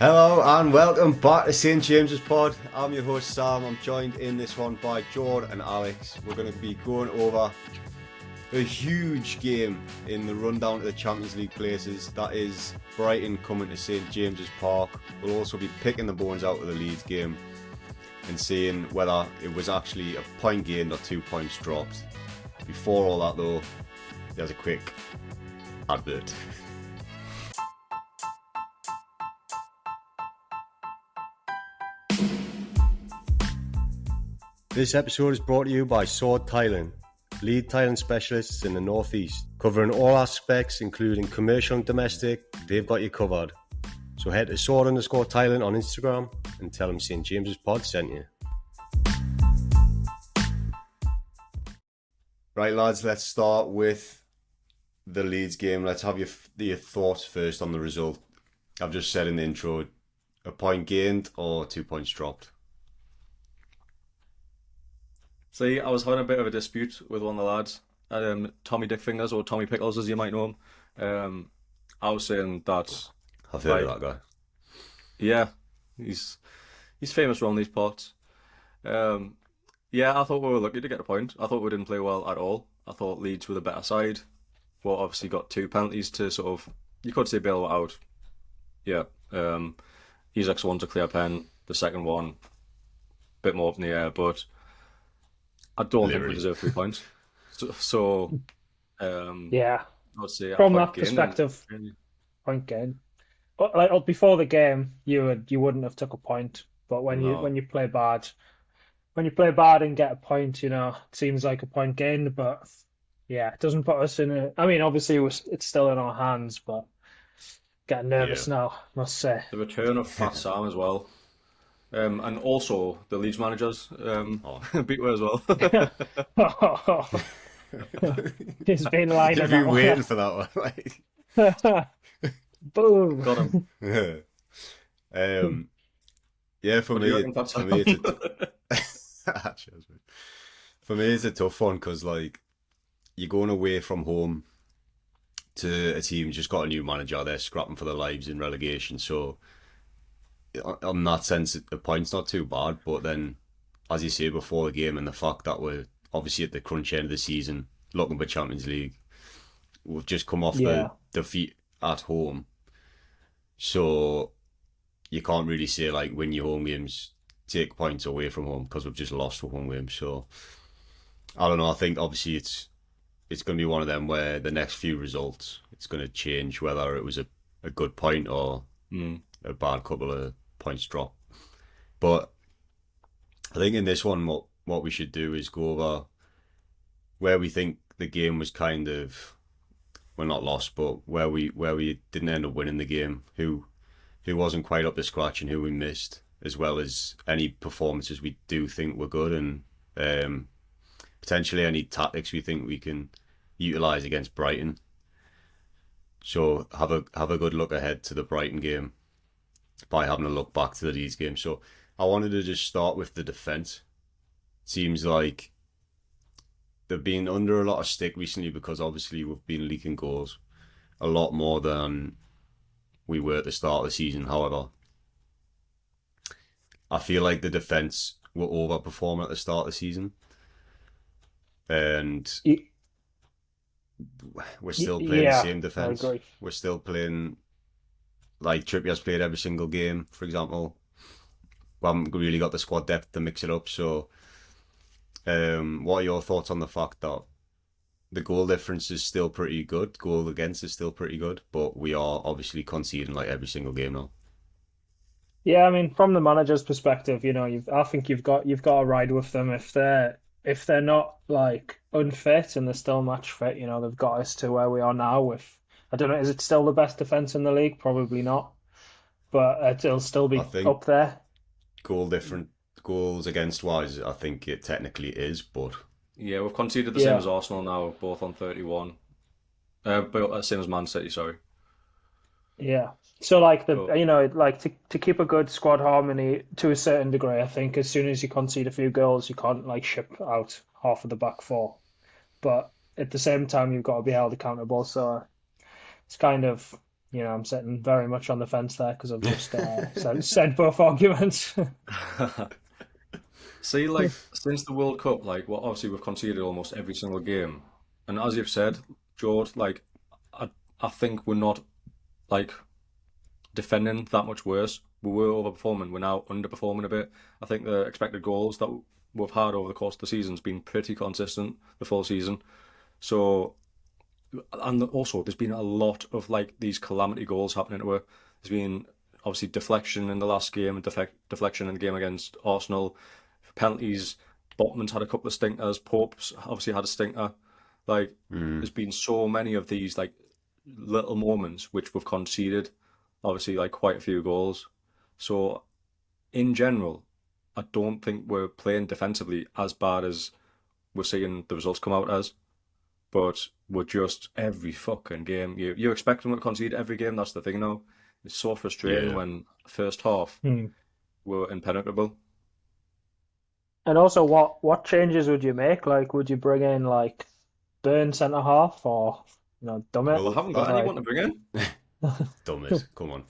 Hello and welcome back to St James's Pod. I'm your host Sam. I'm joined in this one by George and Alex. We're going to be going over a huge game in the rundown to the Champions League places. That is Brighton coming to St James's Park. We'll also be picking the bones out of the Leeds game and seeing whether it was actually a point gained or 2 points dropped. Before all that though, there's a quick advert. This episode is brought to you by Sword Tiling, lead tiling specialists in the Northeast, covering all aspects including commercial and domestic. They've got you covered. So head to sword_tiling on Instagram and tell them St James's Pod sent you. Right lads, let's start with the Leeds game. Let's have your thoughts first on the result. I've just said in the intro, a point gained or 2 points dropped. See, I was having a bit of a dispute with one of the lads, Tommy Dickfingers, or Tommy Pickles as you might know him. I was saying that... I've heard of that guy. Yeah, he's famous around these parts. Yeah, I thought we were lucky to get a point. I thought we didn't play well at all. I thought Leeds were the better side. Well, obviously got 2 penalties to sort of... You could say bail it out. Yeah. Isak's one's a clear pen. The second one, a bit more up in the air, but... I don't think we deserve 3 points. Yeah, I would say from that perspective, point gain. But like before the game, you wouldn't have took a point. But when you play bad, and get a point, it seems like a point gained. But yeah, it doesn't put us in a. I mean, obviously it's still in our hands, but getting nervous now, must say. The return of Fat Sam as well. And also the Leeds managers beat me as well. He's been lying. You've been waiting for that one. Boom. Got him. Yeah, for me, it's a tough one because you're going away from home to a team just got a new manager. They're scrapping for their lives in relegation, so. On that sense, the point's not too bad, but then, as you say before the game, and the fact that we're obviously at the crunch end of the season, looking for Champions League, we've just come off the defeat at home, so you can't really say win your home games, take points away from home because we've just lost a home game. So I don't know. I think obviously it's going to be one of them where the next few results it's going to change whether it was a good point or a bad couple of points drop. But I think in this one what we should do is go over where we think the game was kind of not lost, but where we didn't end up winning the game, who wasn't quite up to scratch and who we missed, as well as any performances we do think were good, and potentially any tactics we think we can utilise against Brighton. So have a good look ahead to the Brighton game by having a look back to the Leeds game. So I wanted to just start with the defence. Seems like they've been under a lot of stick recently because obviously we've been leaking goals a lot more than we were at the start of the season. However, I feel like the defence will overperform at the start of the season. And we're still playing the same defence. We're still playing... Trippier's played every single game, for example. We haven't really got the squad depth to mix it up. So, what are your thoughts on the fact that the goal difference is still pretty good? Goal against is still pretty good, but we are obviously conceding every single game now. Yeah, I mean, from the manager's perspective, I think you've got to ride with them if they're not unfit and they're still match fit. They've got us to where we are now with. I don't know, is it still the best defence in the league? Probably not. But it'll still be up there. Goals against wise, I think it technically is, but... Yeah, we've conceded the same as Arsenal now, both on 31. But same as Man City, sorry. Yeah. So to keep a good squad harmony to a certain degree, I think as soon as you concede a few goals, you can't ship out half of the back four. But at the same time, you've got to be held accountable. So it's kind of I'm sitting very much on the fence there because I've just said both arguments. See, like since the World Cup, like well, obviously we've conceded almost every single game, and as you've said, George, like I, I think we're not like defending that much worse. We were overperforming. We're now underperforming a bit. I think the expected goals that we've had over the course of the season's been pretty consistent the full season. So, and also there's been a lot of like these calamity goals happening to her. There's been obviously deflection in the last game, and deflection in the game against Arsenal, penalties. Botman's had a couple of stinkers. Pope's obviously had a stinker. Like there's been so many of these like little moments which we've conceded. Obviously, like quite a few goals. So in general, I don't think we're playing defensively as bad as we're seeing the results come out as. But we're just every fucking game. You expect them to concede every game. That's the thing now. It's so frustrating Yeah. when first half Hmm. we're impenetrable. And also, what changes would you make? Like, would you bring in like Burn centre half or dumb it? We Well, haven't got anyone to bring in. dumb it. Come on.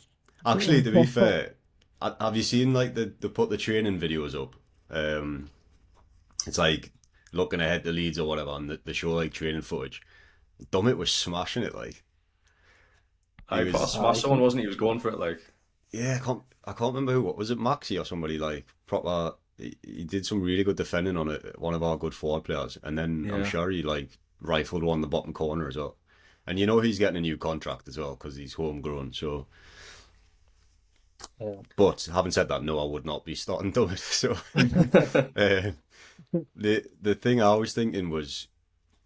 Actually, to be fair, have you seen like they put the training videos up? It's like looking ahead to Leeds or whatever, and they show like training footage. Dummett was smashing it. Like he I put a was, smash someone, wasn't he? He was going for it like. yeah. I can't remember who. What was it, Maxi or somebody like proper? He did some really good defending on it. One of our good forward players, and then I'm Yeah. sure he like rifled one in the bottom corner as well. And you know he's getting a new contract as well because he's homegrown. So, Yeah. but having said that, no, I would not be starting Dummett. So, uh, the thing I was thinking was,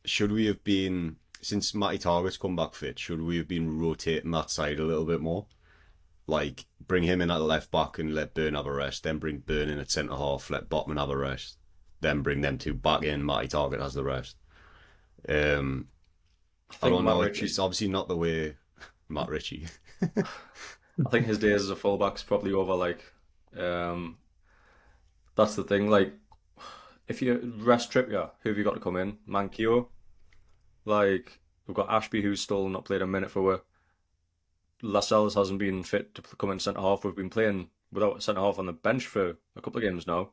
should we have been, since Matty Target's come back fit, should we have been rotating that side a little bit more? Like bring him in at the left back and let Burn have a rest, then bring Burn in at centre half, let Botman have a rest, then bring them two back in. Matty Target has the rest. Um, I I think don't Matt know. Ritchie's. It's obviously not the way Matt Ritchie. I think his days as a fullback's probably over. Like, um, that's the thing. Like, if you rest Trippier, who have you got to come in? Mankio. Like, we've got Ashby who's still not played a minute for. Lascelles hasn't been fit to come in centre half. We've been playing without a centre half on the bench for a couple of games now.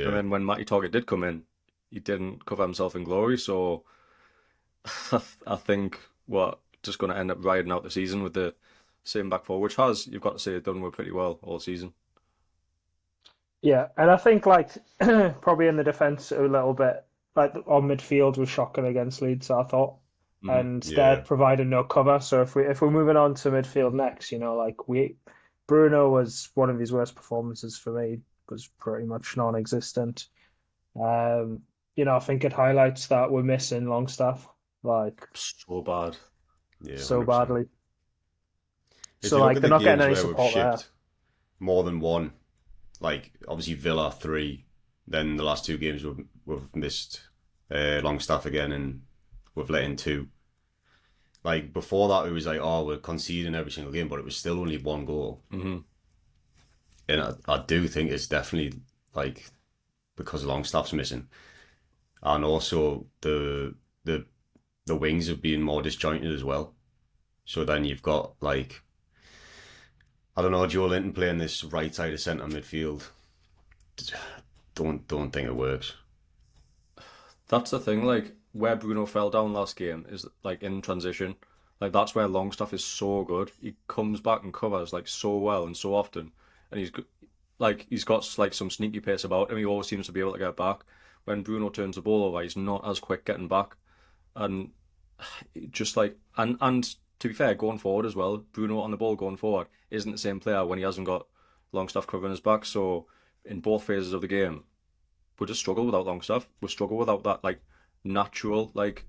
And Yeah, then when Matty Target did come in, he didn't cover himself in glory. So I think we're just going to end up riding out the season with the same back four, which has, you've got to say, done well pretty well all season. Yeah, and I think like probably in the defence a little bit, like our midfield was shocking against Leeds, I thought, Hmm. and they're yeah, providing no cover. So if we're moving on to midfield next, like Bruno was one of his worst performances for me, was pretty much non-existent. Um, I think it highlights that we're missing Longstaff like So bad. yeah, so 100%. badly. If So you look like at they're the not getting games any where we've support there. shipped more than one, like obviously Villa 3, then the last two games we've missed Longstaff again, and we've let in 2. Like before that, it was like, oh, we're conceding every single game, but it was still only 1 goal. Hmm. And I do think it's definitely like because Longstaff's missing, and also the the wings have been more disjointed as well. So then you've got like I don't know, Joe Linton playing this right side of centre midfield. Don't think it works. That's the thing, like, where Bruno fell down last game is like in transition. Like, that's where Longstaff is so good. He comes back and covers like so well and so often. And he's got like some sneaky pace about him. He always seems to be able to get back. When Bruno turns the ball over, he's not as quick getting back. And just like and to be fair, going forward as well, Bruno on the ball going forward isn't the same player when he hasn't got Longstaff covering his back. So in both phases of the game, we just struggle without Longstaff. We struggle without that like natural like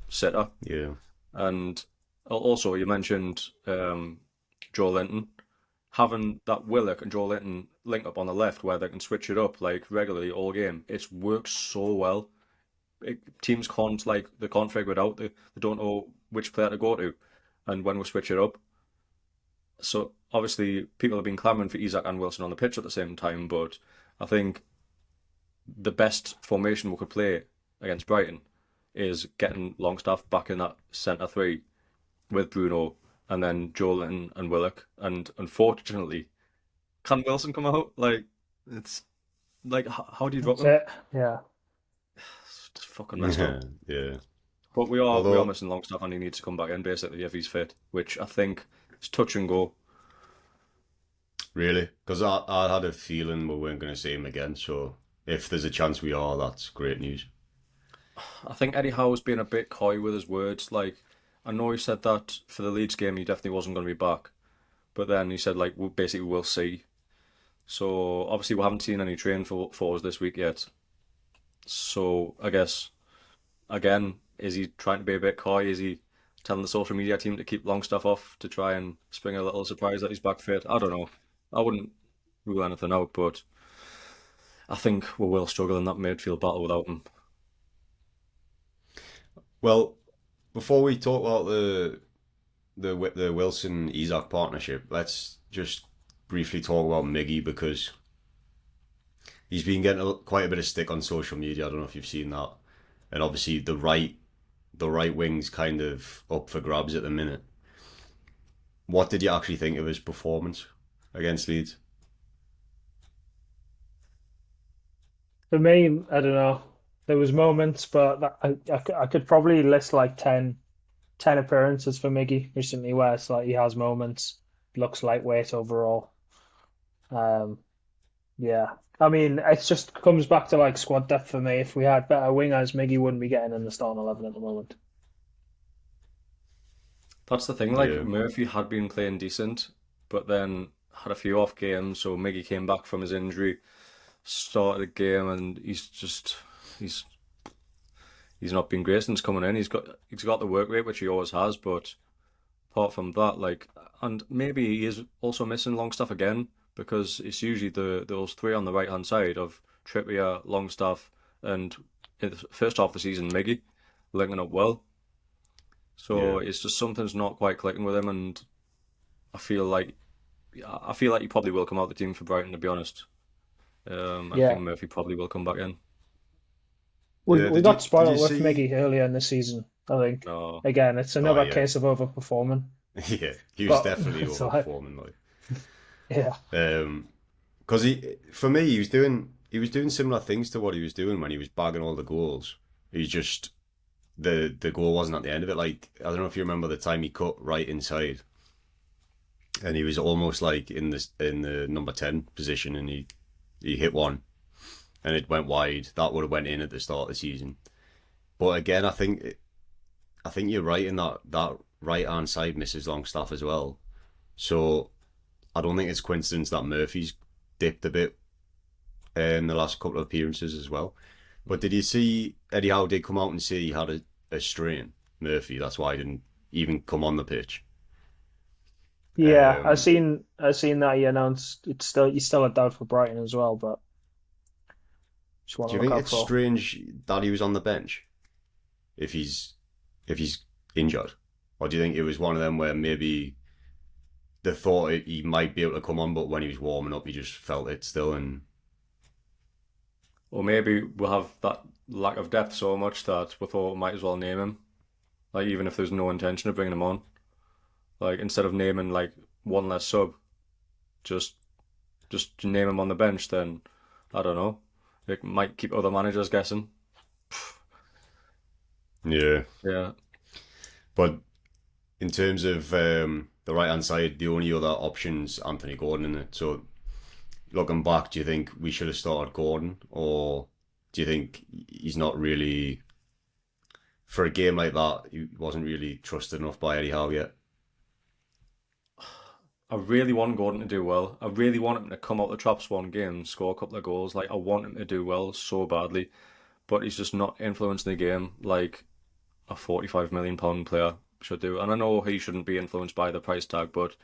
sitter. Yeah, And also you mentioned Joe Linton having that Willock and Joe Linton link up on the left where they can switch it up like regularly all game. It's works so well. Teams can't like they can't figure it out. They don't know which player to go to, and when we switch it up. So obviously people have been clamoring for Isak and Wilson on the pitch at the same time, but I think the best formation we could play against Brighton is getting Longstaff back in that centre three with Bruno and then Joel and Willock. And unfortunately, can Wilson come out? Like, it's like, how do you drop That's him? it. Yeah. It's just fucking messed up. Yeah. But we are Although, missing Longstaff, and he needs to come back in basically if he's fit, which I think is touch and go. really, because I had a feeling we weren't going to see him again. So if there's a chance we are, that's great news. I think Eddie Howe's been a bit coy with his words. Like, I know he said that for the Leeds game he definitely wasn't going to be back, but then he said like basically we'll see. So obviously we haven't seen any train for us this week yet. So I guess again, is he trying to be a bit coy? Is he telling the social media team to keep Longstaff off to try and spring a little surprise that he's back fit? I don't know. I wouldn't rule anything out, but I think we will struggle in that midfield battle without him. Well, before we talk about the Wilson Isak partnership, let's just briefly talk about Miggy because he's been getting quite a bit of stick on social media. I don't know if you've seen that, and obviously the right wing's kind of up for grabs at the minute. What did you actually think of his performance against Leeds? For me, I don't know. There was moments, but I could probably list like 10 appearances for Miggy recently where it's like he has moments, looks lightweight overall. Um, yeah. I mean, it just comes back to like squad depth for me. If we had better wingers, Miggy wouldn't be getting in the starting 11 at the moment. That's the thing. Like Yeah, Murphy had been playing decent, but then had a few off games. So Miggy came back from his injury, started the game, and he's he's not been great since coming in. He's got the work rate which he always has, but apart from that, like, and maybe he is also missing Longstaff again because it's usually those three on the right hand side of Trippier, Longstaff, and in the first half of the season, Miggy linking up well. yeah, So it's just something's not quite clicking with him, and I feel like I feel like he probably will come out the team for Brighton. To be honest, I think Yeah. Murphy probably will come back in. We yeah. we Did you got did you spoiled with see? Miggy earlier in the season, I think. No, Again, it's Oh another yeah, case of overperforming. yeah. He was But definitely it's like, overperforming. Like, yeah. because for me, he was doing similar things to what he was doing when he was bagging all the goals. He just the goal wasn't at the end of it. Like I don't know if you remember the time he cut right inside, and he was almost like in the number 10 position, and he hit one, and it went wide. That would have went in at the start of the season. But again, I think you're right in that right hand side misses Longstaff as well. So I don't think it's coincidence that Murphy's dipped a bit in the last couple of appearances as well. But did you see Eddie Howe did come out and say he had a strain, Murphy? That's why he didn't even come on the pitch. Yeah, Um, I seen that he announced he's still a doubt for Brighton as well, but just want do to you look think out it's for. strange that he was on the bench if he's injured, or do you think it was one of them where maybe they thought he might be able to come on, but when he was warming up, he just felt it still, and or maybe we'll have that lack of depth so much that we thought we might as well name him. Like even if there's no intention of bringing him on, like instead of naming like one less sub, just just name him on the bench. Then I don't know. It might keep other managers guessing. yeah. Yeah. But in terms of the right hand side, the only other option's Anthony Gordon in it. So looking back, do you think we should have started Gordon, or do you think he's not really for a game like that? He wasn't really trusted enough by Eddie Howe yet. I really want Gordon to do well. I really want him to come out the traps one game and score a couple of goals. Like I want him to do well so badly, but he's just not influencing the game like a £45 million player should do. And I know he shouldn't be influenced by the price tag, but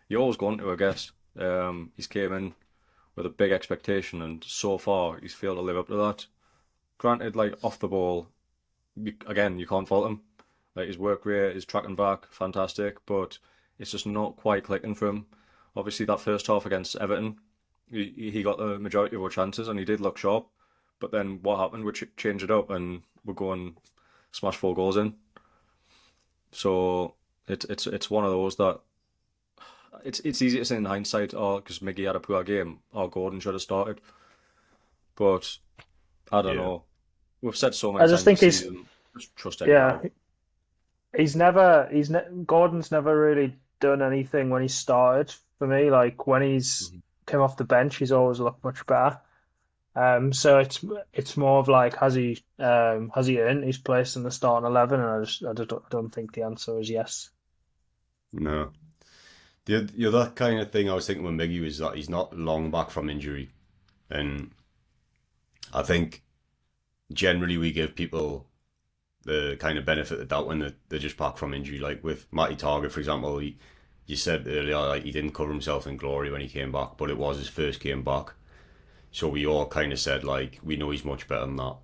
you're always going to, I guess. He's came in with a big expectation, and so far he's failed to live up to that. Granted, like off the ball, again, you can't fault him. Like his work rate, his tracking back, fantastic, but it's just not quite clicking for him. Obviously, that first half against Everton, he got the majority of our chances and he did look sharp. But then what happened? We changed it up and we're going smash 4 goals in. So It's one of those that it's easy to say in hindsight, oh, because Miggy had a poor game, oh, Gordon should have started. But I don't Yeah. know. We've said so I many just times think this season, just trust Eddie yeah, Howe. Gordon's never really done anything when he started for me. Like when he's Mhm. came off the bench, he's always looked much better. So it's more of like has he earned his place in the starting 11? And I don't think the answer is yes. No. The other kind of thing I was thinking with Miggy was that he's not long back from injury. And I think generally we give people the kind of benefit of the doubt when they're just back from injury. Like with Matty Target, for example, you said earlier like he didn't cover himself in glory when he came back, but it was his first game back. So we all kind of said like we know he's much better than that.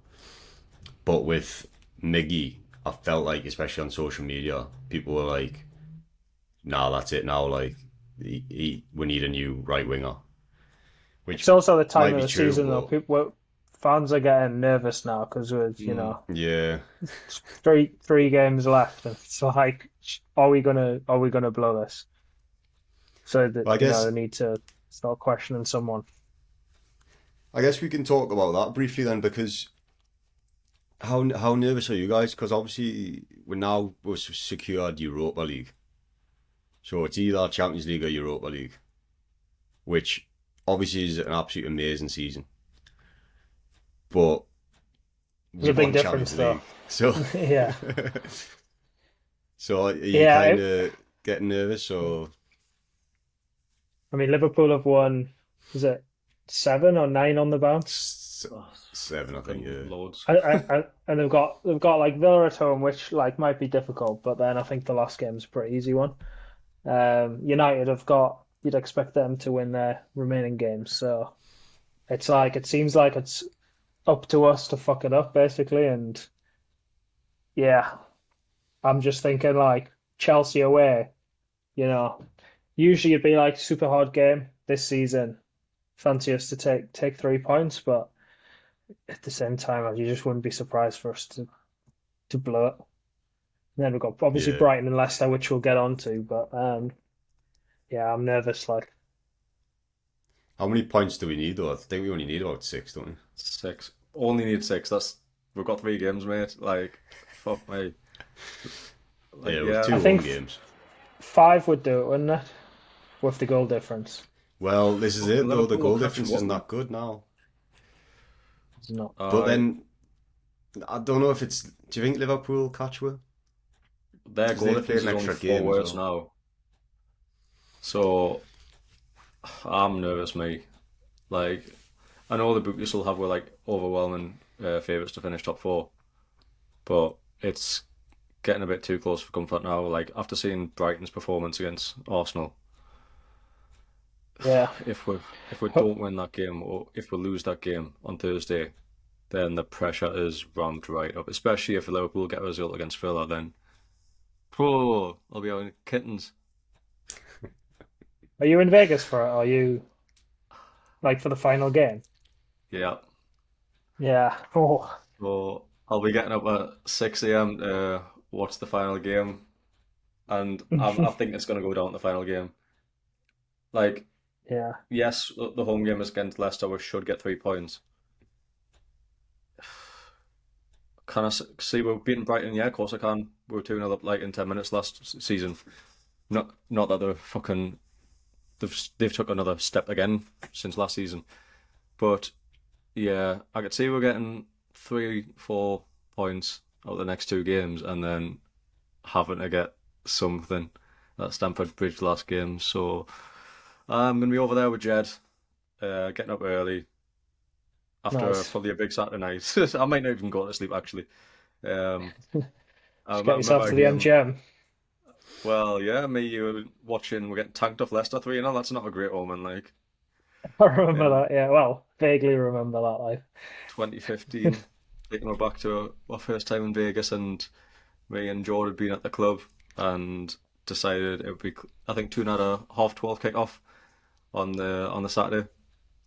But with Miggy, I felt like, especially on social media, people were like, "Nah, that's it now. Like, we need a new right winger," It's which also the time might of be the true, season though. but Fans are getting nervous now because we're Mm. yeah, three games left, and it's like, are we gonna blow this? So that I they guess need to start questioning someone. we can talk about that briefly then, because how nervous are you guys? Because obviously we've secured Europa League, so it's either Champions League or Europa League, which obviously is an absolute amazing season. But There's we a big want difference Champions though. League, so Yeah, so are you yeah. kind of getting nervous or I mean, Liverpool have won. Is it 7 or 9 on the bounce? s- Oh, seven? I think. fucking Yeah, loads. And they've got like Villa at home, which like might be difficult, but then I think the last game's a pretty easy one. United have got. You'd expect them to win their remaining games, so it's like it seems like it's up to us to fuck it up basically, and yeah, I'm just thinking like Chelsea away, you know, usually it'd be like super hard game this season. Fancy us to take 3 points, but at the same time, you just wouldn't be surprised for us to blow it. And then we've got obviously yeah. Brighton and Leicester, which we'll get onto, but yeah, I'm nervous. Like How many points do we need though? I think we only need about six, don't we? 6. Only need 6. We've got 3 games, mate. Like, fuck me. Like, Yeah, with yeah. I two home think games. 5 would do it, wouldn't it? With the goal difference, Well, this is Fucking it though. The Liverpool will goal catch difference them up, isn't man. that good now. it's not. But Aye. then I don't know if it's. Do you think Liverpool will catch well? Their Because goal they've played difference an is only extra 4 game as worse well. now. So, I'm nervous, mate. Like, I know the bookies will have were like overwhelming favourites to finish top 4, but it's getting a bit too close for comfort now. Like, after seeing Brighton's performance against Arsenal, Yeah, if we don't win that game or if we lose that game on Thursday, then the pressure is ramped right up. Especially if Liverpool get a result against Villa, then I'll be out kittens. are you in Vegas for it? Are you like for the final game? Yeah. Yeah. Oh, So I'll be getting up at 6 a.m. to watch the final game, and I think it's going to go down to the final game. Like, yeah. yes, the home game is against Leicester, we should get 3 points. Can I see we're beating Brighton? Yeah, of course I can. We were 2-0 up like in 10 minutes last season. Not that they're fucking they've took another step again since last season. But yeah, I could see we're getting 3-4 points out of the next 2 games and then having to get something at Stamford Bridge last game. So I'm gonna be over there with Jed, getting up early after Nice. probably a big Saturday night. I might not even go to sleep actually. Um, I Just get yourself remember to the him. MGM. Well, yeah, me, you were watching. We're getting tanked off Leicester 3-0. That's not a great omen. Like, I remember um, that. Yeah. Well, vaguely remember that. Like. 2015, taking her back to our first time in Vegas, and me and George had been at the club and decided it would be. I think Toon had a 12:30 kick-off on the Saturday,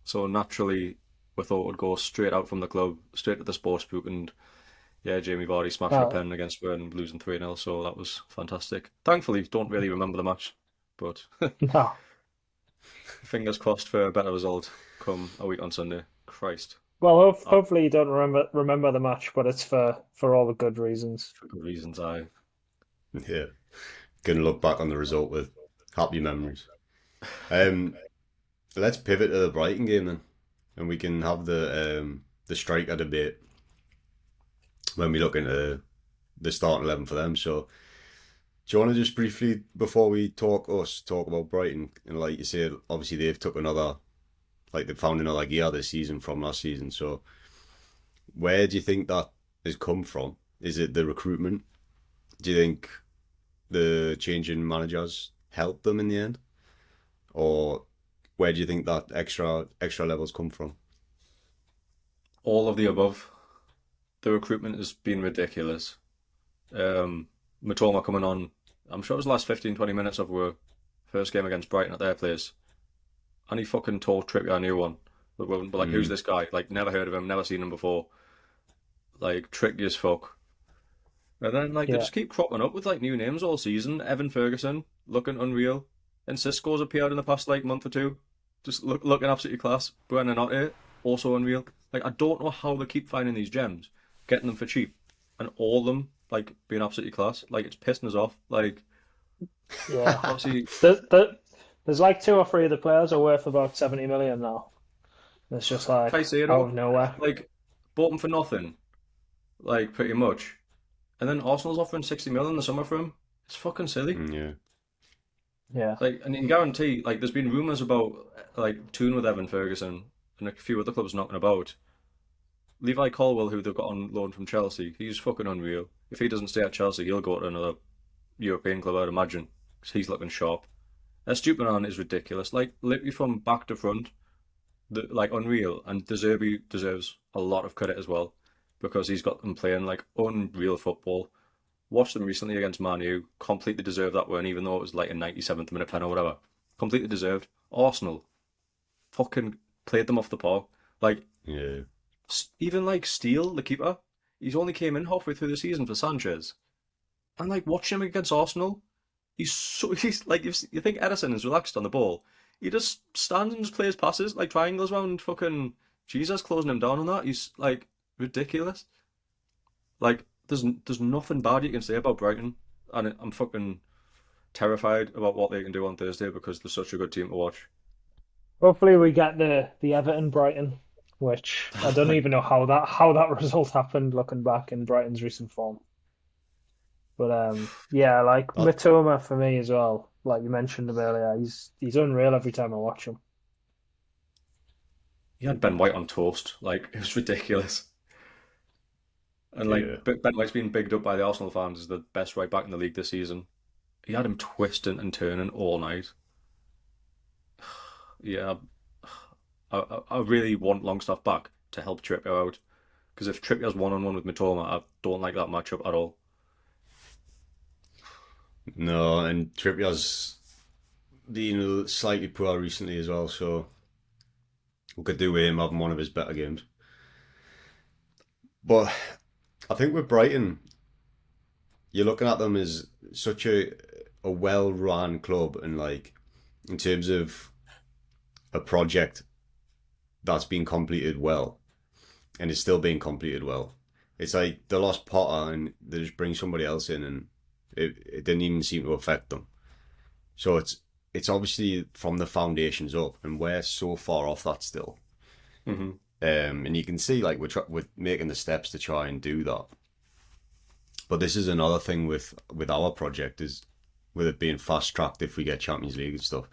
so naturally we thought we'd go straight out from the club, straight to the sports book, and Yeah, Jamie Vardy smashing a Uh, pen against Brighton, losing 3-0, so that was fantastic. Thankfully, don't really remember the match, but no. fingers crossed for a better result come a week on Sunday. Christ. Well, Uh, hopefully you don't remember the match, but it's for all the good reasons. for good reasons, I. Yeah, gonna look back on the result with happy memories. Um, let's pivot to the Brighton game then, and we can have the striker debate when we look into the starting 11 for them. So, do you want to just briefly, before we talk about Brighton, and like you said, obviously they've took another, like they've found another gear this season from last season. So, where do you think that has come from? Is it the recruitment? Do you think the change in managers helped them in the end, or where do you think that extra levels come from? All of the above. The recruitment has been ridiculous. Matoma coming on, I'm sure it was the last 15, 20 minutes of our first game against Brighton at their place. And he fucking told Trippier a new one. But we're like, who's this guy? Like, never heard of him, never seen him before. Like, tricky as fuck. And then, like, they Yeah, just keep cropping up with, like, new names all season. Evan Ferguson, looking unreal. And Cisco's appeared in the past, like, month or two. Just looking absolutely class. Brennan Otte, also unreal. Like, I don't know how they keep finding these gems, getting them for cheap. And all of them, like, being absolutely class. Like, it's pissing us off. Like, yeah. obviously, There's like two or three of the players are worth about 70 million now. It's just like out Caicedo, of nowhere. like, bought him for nothing. Like, pretty much. And then Arsenal's offering 60 million in the summer for him. It's fucking silly. Yeah, Yeah, Like, and you can guarantee, like, there's been rumours about, like, Toon with Evan Ferguson and a few other clubs knocking about. Levi Colwill, who they've got on loan from Chelsea, he's fucking unreal. If he doesn't stay at Chelsea, he'll go to another European club, I'd imagine, 'cause he's looking sharp. Estupiñán is ridiculous. Like, literally from back to front, like, unreal. And De Zerbi deserves a lot of credit as well because he's got them playing, like, unreal football. Watched them recently against Man U. Completely deserved that win, even though it was like a 97th minute pen or whatever. Completely deserved. Arsenal fucking played them off the park. Like, yeah. even like Steele, the keeper, he's only came in halfway through the season for Sanchez. And like watching him against Arsenal, he's like you think Edison is relaxed on the ball. He just stands and just plays passes like triangles around fucking Jesus, closing him down on that. He's like ridiculous. Like there's nothing bad you can say about Brighton, and I'm fucking terrified about what they can do on Thursday because they're such a good team to watch. hopefully we get the Everton Brighton, which I don't even know how that result happened. Looking back in Brighton's recent form, but yeah, like That, Mitoma for me as well. Like you mentioned him earlier, he's unreal every time I watch him. He had Ben White on toast, like it was ridiculous. And yeah. like Ben White's been bigged up by the Arsenal fans as the best right back in the league this season. He had him twisting and turning all night. Yeah, I really want Longstaff back to help Trippier out. Because if Trippier's one-on-one with Mitoma, I don't like that matchup at all. No, and Trippier's been slightly poor recently as well, so we could do with him having one of his better games. But I think with Brighton, you're looking at them as such a well run club, and like in terms of a project that's been completed well and is still being completed well. It's like they lost Potter and they just bring somebody else in, and it didn't even seem to affect them. So it's obviously from the foundations up, and we're so far off that still. Hmm. And you can see like we're making the steps to try and do that. But this is another thing with our project is with it being fast tracked if we get Champions League and stuff.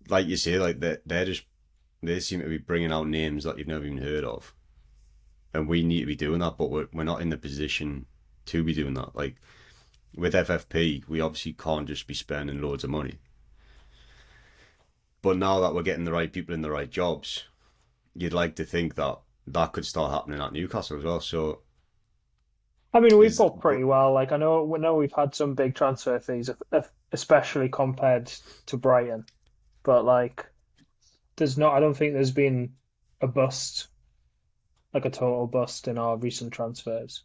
Like you say, like they seem to be bringing out names that you've never even heard of, and we need to be doing that, but we're not in the position to be doing that. Like with FFP, we obviously can't just be spending loads of money. But now that we're getting the right people in the right jobs, you'd like to think that that could start happening at Newcastle as well. So I mean, we've is bought pretty well. Like I know we've had some big transfer fees, especially compared to Brighton, but like there's not. I don't think there's been a bust like a total bust in our recent transfers.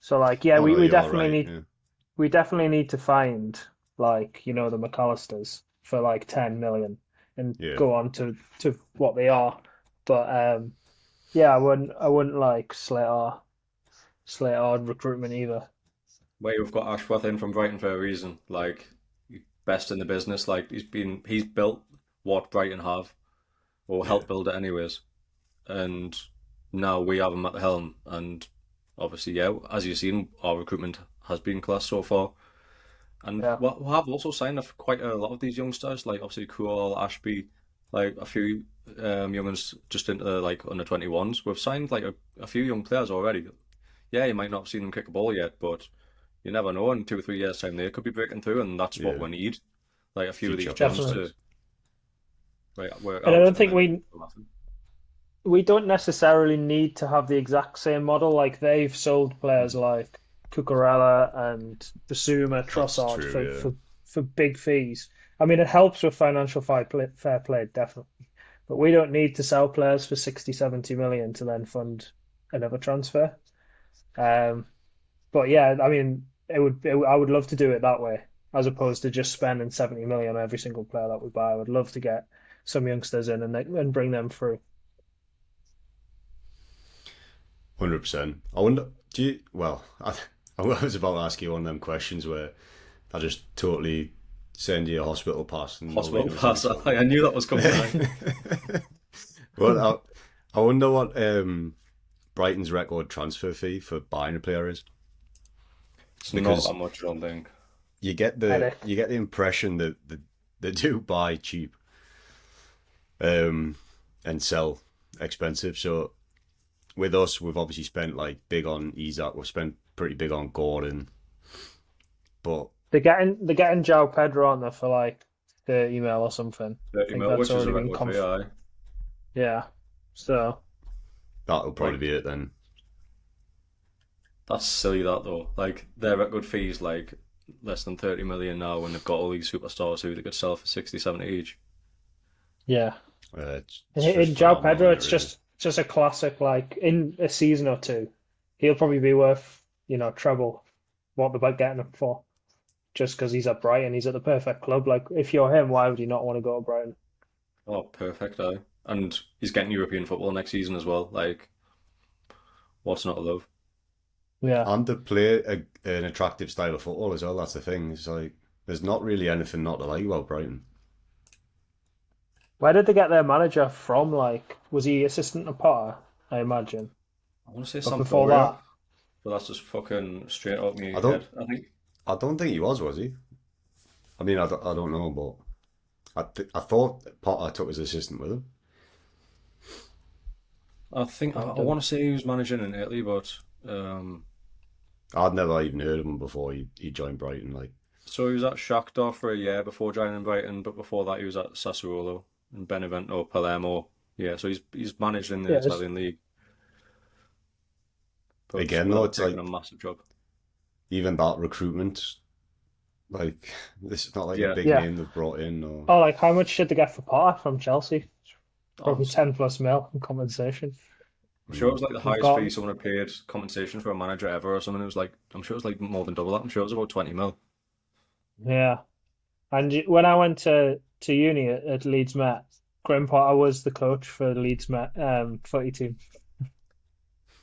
So like, yeah, Oh no, we you're definitely right. need Yeah, we definitely need to find like, the McAllisters for like 10 million and yeah. go on to what they are. But yeah, I wouldn't like slate our recruitment either. Where you've got Ashworth in from Brighton for a reason. Like best in the business. Like he's built what Brighton have, or Yeah. helped build it anyways. And now we have him at the helm. And obviously, yeah, as you've seen, our recruitment has been class so far. And Yeah. we have also signed off quite a lot of these youngsters, like obviously Cruel, Ashby, like a few youngins just into the like under 21s. We've signed like a few young players already. Yeah, you might not have seen them kick a ball yet, but you never know. In 2 or 3 years' time, they could be breaking through, and that's what Yeah. we need. Like a few of these Future gems Definitely. to prospects. work And I out, don't and think then. we don't necessarily need to have the exact same model. Like they've sold players like Cucurella and Basuma, That's Trossard true. Yeah. for big fees. I mean, it helps with financial fair play, definitely. But we don't need to sell players for 60, 70 million to then fund another transfer. Um, but yeah, I mean, I would love to do it that way, as opposed to just spending 70 million on every single player that we buy. I would love to get some youngsters in and bring them through. 100%. I wonder. Do you? Well, I was about to ask you one of them questions where I just totally send you a hospital pass and nobody Hospital knows who you're pass. talking I knew that was coming. about. Well, I wonder what Brighton's record transfer fee for buying a player is, It's not because that much, I don't think. Headache. you get the impression that they do buy cheap um, and sell expensive. So with us, we've obviously spent like big on Isak. We've spent pretty big on Gordon, but They're getting João Pedro on there for like 30 mil or something. I 30 think mil, that's which is a already been record fee, aye. yeah. So that'll probably Like, be it then. that's silly, that though. Like, their record fees, like, less than 30 million now when they've got all these superstars who they could sell for 60, 70 each. yeah. It's just In João phenomenal, Pedro, isn't it? it's Really. just a classic. Like in a season or two, he'll probably be worth treble what they're getting him for. Just because he's at Brighton, he's at the perfect club. Like if you're him, why would you not want to go to Brighton? Oh, perfect, aye. And he's getting European football next season as well. Like, what's not to love? Yeah. And they play an attractive style of football as well. That's the thing. It's like there's not really anything not to like about Brighton. Where did they get their manager from? Like, was he assistant to Potter? I imagine. I want to say But before Sampdoria, that, but that's just fucking straight out my I don't head, I think. I don't think he was he? I mean, I don't know, but I thought Potter took his assistant with him. I want to say he was managing in Italy, but I'd never even heard of him before he joined Brighton. Like, so he was at Shakhtar for a year before joining Brighton, but before that he was at Sassuolo and Benevento, Palermo. Yeah, so he's managed in the yeah, it's, Italian league, but again though, without it's taking like a massive job. even that recruitment, like this is not like a Yeah, big yeah. name they've brought in. Or Oh, like how much should they get for Potter from Chelsea? I'm Probably 10 plus mil in compensation. sure it was like the We've highest got fee someone had paid compensation for a manager ever or something. It was like I'm sure it was like more than double that. I'm sure it was about 20 mil. yeah. And when I went to uni at Leeds Met, Graham Potter was the coach for the Leeds Met footy team.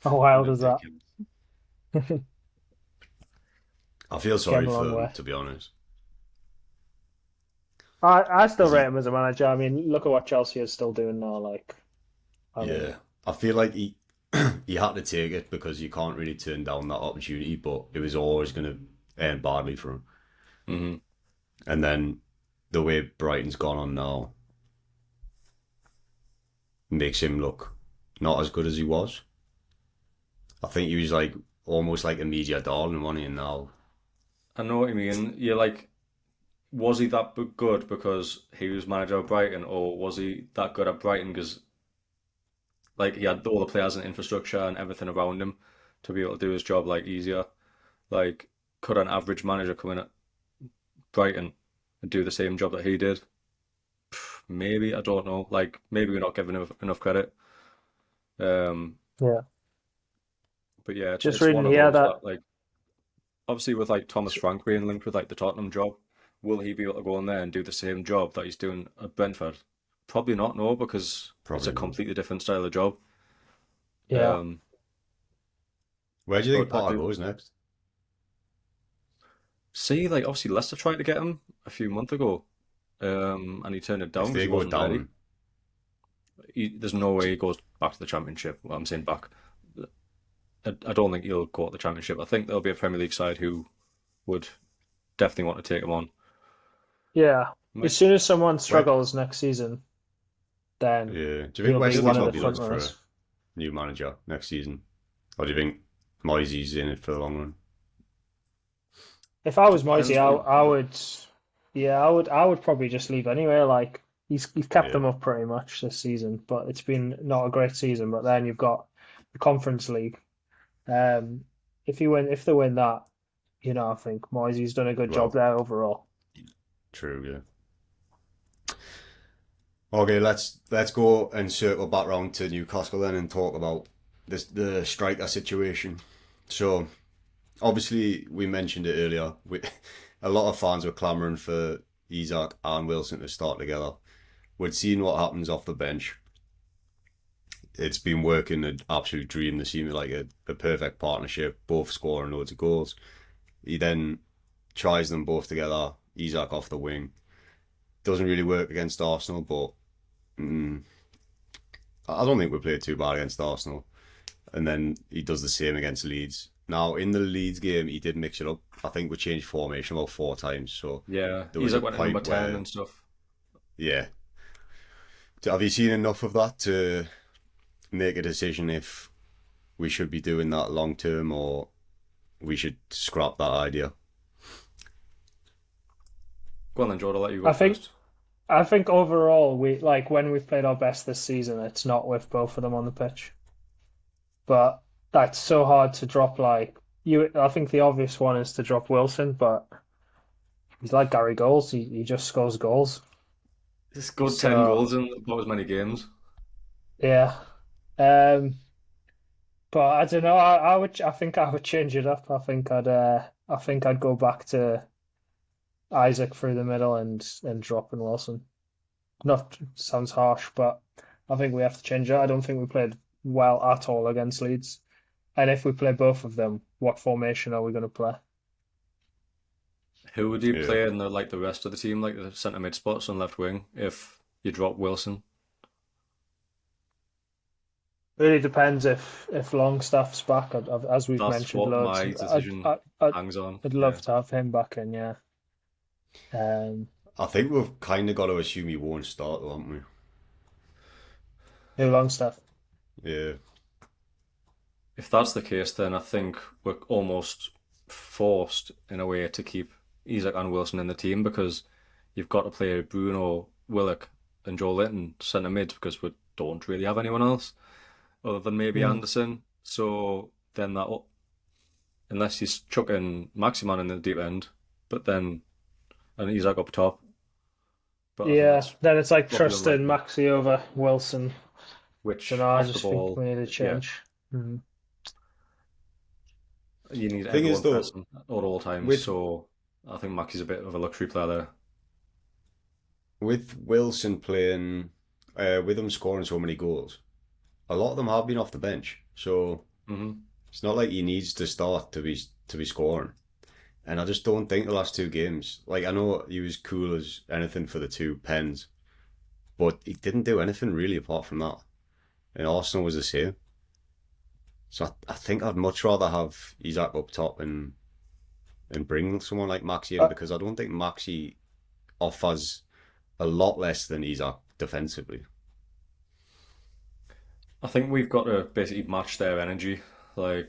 How wild is that? ridiculous. I feel Came sorry a for long them, way. to be honest. I still 'Cause rate him as a manager. I mean, look at what Chelsea is still doing now. Like, I mean, yeah, I feel like he he had to take it because you can't really turn down that opportunity, but it was always going to end badly for him. Hmm. And then the way Brighton's gone on now makes him look not as good as he was. I think he was like almost like a media darling, wasn't he? And now, I know what you mean. You're like, was he that good because he was manager of Brighton, or was he that good at Brighton because like he had all the players and infrastructure and everything around him to be able to do his job like easier? Like, could an average manager come in at Brighton and do the same job that he did? Maybe, I don't know. Like, maybe we're not giving him enough credit. Um, Yeah. But yeah, Just it's one reading of here those that that like obviously with like Thomas Frank being linked with like the Tottenham job, will he be able to go in there and do the same job that he's doing at Brentford? Probably not, no, because it's Probably a not. completely different style of job. yeah. Um, Where do you think but I Potter do goes next? see, like obviously Leicester tried to get him a few months ago, and he turned it If down because they he go wasn't ready. down, There's no way he goes back to the Championship. Well, I'm saying back. I don't think he'll go to the Championship. I think there'll be a Premier League side who would definitely want to take him on. Yeah. As Might, soon as someone where? struggles next season, then Yeah. Do you think he'll be West he'll be one Ham of will the top be front looking choice. for a runners. new manager next season, or do you think Moisey's in it for the long run? If I was Moisey, Depends what he I would, yeah, I would probably just leave anyway. Like he's kept Yeah. them up pretty much this season, but it's been not a great season. But then you've got the Conference League. Um, if they win that, I think Moisey's done a good job Well, there overall. true. Yeah. Okay, let's go and circle back round to Newcastle then and talk about the striker situation. So obviously we mentioned it earlier. A lot of fans were clamouring for Isak and Wilson to start together. We'd seen what happens off the bench. It's been working an absolute dream. They seem like a perfect partnership, both scoring loads of goals. He then tries them both together. Isak off the wing. Doesn't really work against Arsenal, but mm, I don't think we played too bad against Arsenal. And then he does the same against Leeds. Now, in the Leeds game, he did mix it up. I think we changed formation about 4 times. So Yeah, there was a Isak went at number point 10 where, and stuff. yeah. Have you seen enough of that to make a decision if we should be doing that long term or we should scrap that idea? Go on then, Jordan, I'll let you go I think first. I think overall we like when we've played our best this season, it's not with both of them on the pitch. But that's so hard to drop like you. I think the obvious one is to drop Wilson, but he's like Gary Goals. He just scores goals. He scored 10 So goals in about as many games. yeah. Um, but I don't know. I think I would change it up. I think I'd go back to Isaac through the middle and drop in Wilson. Not sounds harsh, but I think we have to change it. I don't think we played well at all against Leeds. And if we play both of them, what formation are we going to play? Who would you Yeah. play in the rest of the team, like the centre mid spots on left wing, if you drop Wilson? Really depends if Longstaff's back. As we've That's mentioned what loads, my decision I'd hangs on. I'd Yeah. love to have him back in. Yeah. Um, I think we've kind of got to assume he won't start, though, haven't who Longstaff? we? Yeah. If that's the case, then I think we're almost forced in a way to keep Isak and Wilson in the team because you've got to play Bruno, Willock, and Joe Linton centre mid because we don't really have anyone else other than maybe Hmm. Anderson. So then unless he's chucking Maximan in the deep end, but then and Isak up top. But I think Yeah. that's Then it's like probably trusting unlikely. Maxi over Wilson. Don't Which know. I off the just think ball, we need a yeah, change. Hmm. you need Thing is, everyone though, pressing at all times. with So I think Maxi's a bit of a luxury player there. with Wilson playing, with him scoring so many goals, a lot of them have been off the bench. So Hmm. it's not like he needs to start to be scoring. And I just don't think the last 2 games, like I know he was cool as anything for the 2 pens, but he didn't do anything really apart from that. And Arsenal was the same. So I think I'd much rather have Isaac up top and bring someone like Maxi in Uh, because I don't think Maxi offers a lot less than Isaac defensively. I think we've got to basically match their energy. I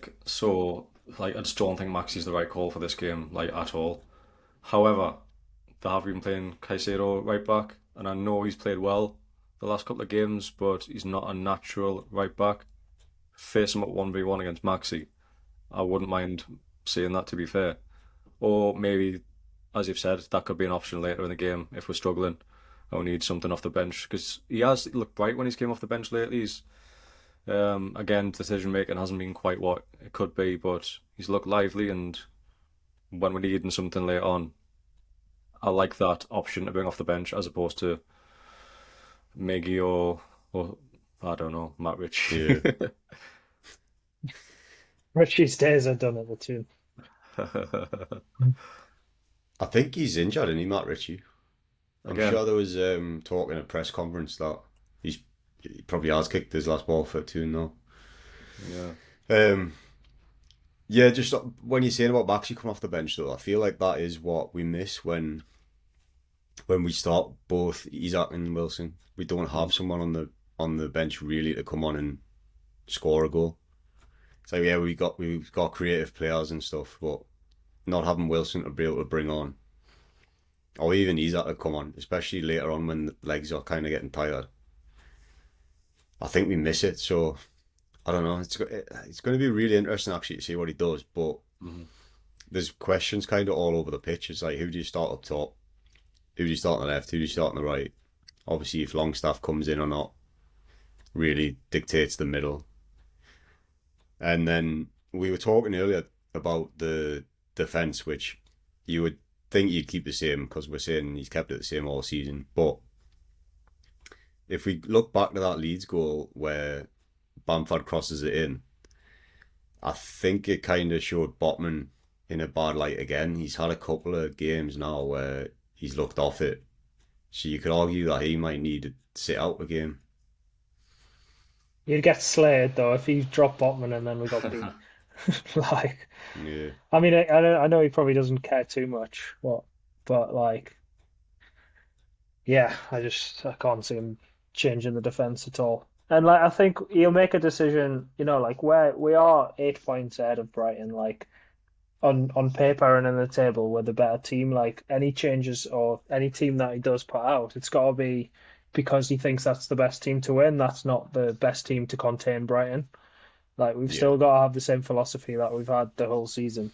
just don't think Maxi's the right call for this game, like at all. However, they have been playing Caicedo right back, and I know he's played well the last couple of games, but he's not a natural right back. Face him at 1v1 against Maxi. I wouldn't mind seeing that, to be fair. Or maybe, as you've said, that could be an option later in the game if we're struggling or need something off the bench. Because he has looked bright when he's came off the bench lately. Again, decision making hasn't been quite what it could be, but he's looked lively, and when we're needing something late on, I like that option to bring off the bench as opposed to Miggy or I don't know, Matt Yeah. Ritchie. Richie's days are done at the tune. I think he's injured, isn't he, Matt Ritchie? I'm Again, sure there was talk in a press conference that he probably has kicked his last ball for two now. yeah. Um, yeah, just when you're saying about Maxi coming off the bench, though, I feel like that is what we miss when we start both Isak and Wilson. We don't have someone on the bench really to come on and score a goal. So yeah, we've got creative players and stuff, but not having Wilson to be able to bring on, or even Isak to come on, especially later on when the legs are kind of getting tired. I think we miss it. So I don't know. It's going to be really interesting actually to see what he does. But Mhm. there's questions kind of all over the pitch. It's like, who do you start up top? Who do you start on the left? Who do you start on the right? Obviously, if Longstaff comes in or not really dictates the middle. And then we were talking earlier about the defence, which you would think you'd keep the same because we're saying he's kept it the same all season. But if we look back to that Leeds goal where Bamford crosses it in, I think it kind of showed Botman in a bad light again. He's had a couple of games now where he's looked off it. So you could argue that he might need to sit out a game. You'd get slayed though if he dropped Botman and then we got beat. Like, Yeah. I mean, I know he probably doesn't care too much, but like, yeah, I can't see him changing the defense at all. And like, I think he'll make a decision. Like where we are 8 points ahead of Brighton. Like on paper and in the table, we're the better team. Like any changes or any team that he does put out, it's got to be because he thinks that's the best team to win. That's not the best team to contain Brighton. Like we've Yeah. still got to have the same philosophy that we've had the whole season.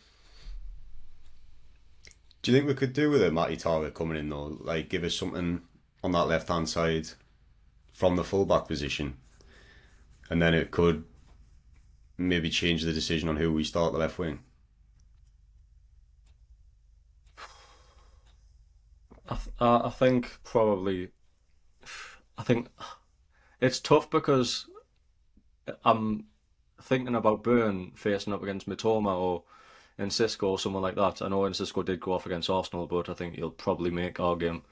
Do you think we could do with a Matty Target coming in though? Like give us something on that left hand side from the fullback position, and then it could maybe change the decision on who we start the left wing. I think probably. I think it's tough because I'm thinking about Burn facing up against Mitoma or Cisco or someone like that. I know Cisco did go off against Arsenal, but I think he'll probably make our game.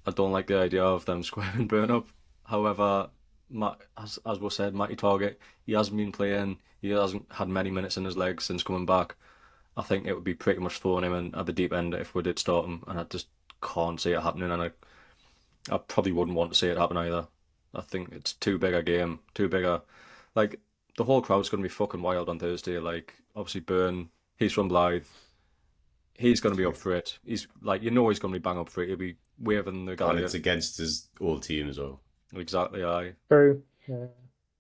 I don't like the idea of them squaring Burn up. However, as was said, Matty Target, he hasn't been playing. He hasn't had many minutes in his legs since coming back. I think it would be pretty much throwing him in at the deep end if we did start him, and I just can't see it happening. And I probably wouldn't want to see it happen either. I think it's too big a game, too big a like the whole crowd's going to be fucking wild on Thursday. Like obviously Byrne, he's from Blythe, he's going to be up for it. He's like he's going to be bang up for it. He'll be waving the And guy. it's against his old team as well. Exactly, I True. Yeah.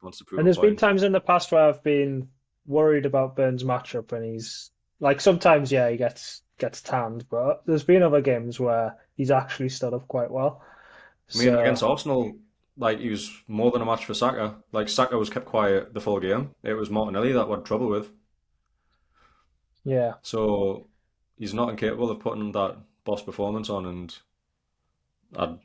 wants to prove And a there's been point. times in the past where I've been worried about Burns' matchup, and he's like sometimes, yeah, he gets tanned, but there's been other games where he's actually stood up quite well. I mean, against So Arsenal, like he was more than a match for Saka. Like Saka was kept quiet the full game. It was Martinelli that we had trouble with. yeah, So he's not incapable of putting that boss performance on, and I'd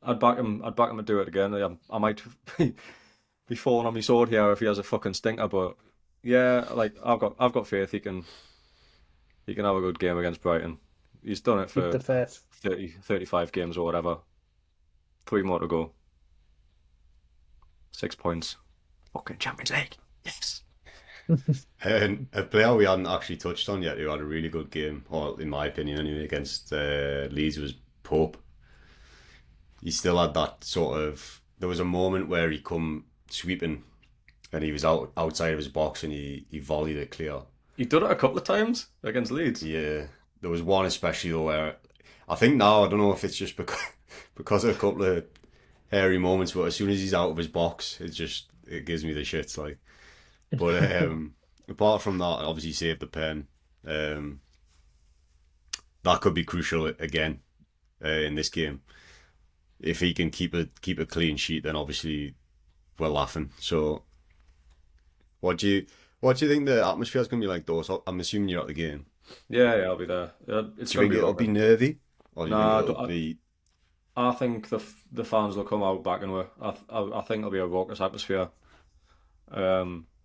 I'd back him. I'd back him to do it again. I might be falling on my sword here if he has a fucking stinker, but yeah, like I've got faith he can have a good game against Brighton. He's done it keep for the faith. 30, 35 games or whatever. 3 more to go. 6 points. Fucking Champions League. Yes. And a player we hadn't actually touched on yet who had a really good game, or in my opinion anyway, against Leeds was Pope. He still had that sort of. There was a moment where he come sweeping and he was outside of his box and he volleyed it clear. He did it a couple of times against Leeds. Yeah, there was one especially though where I think now I don't know if it's just because because of a couple of hairy moments, but as soon as he's out of his box, it gives me the shits like. But apart from that, obviously he saved the pen. Um, that could be crucial again in this game. If he can keep a clean sheet, then obviously we're laughing. So, what do you think the atmosphere is going to be like, though? So I'm assuming you're at the game. Yeah, I'll be there. It's Do you going think to be it'll be rocking. nervy, or do you think Nah, it'll be? I think the fans will come out backing with. I think it'll be a raucous atmosphere.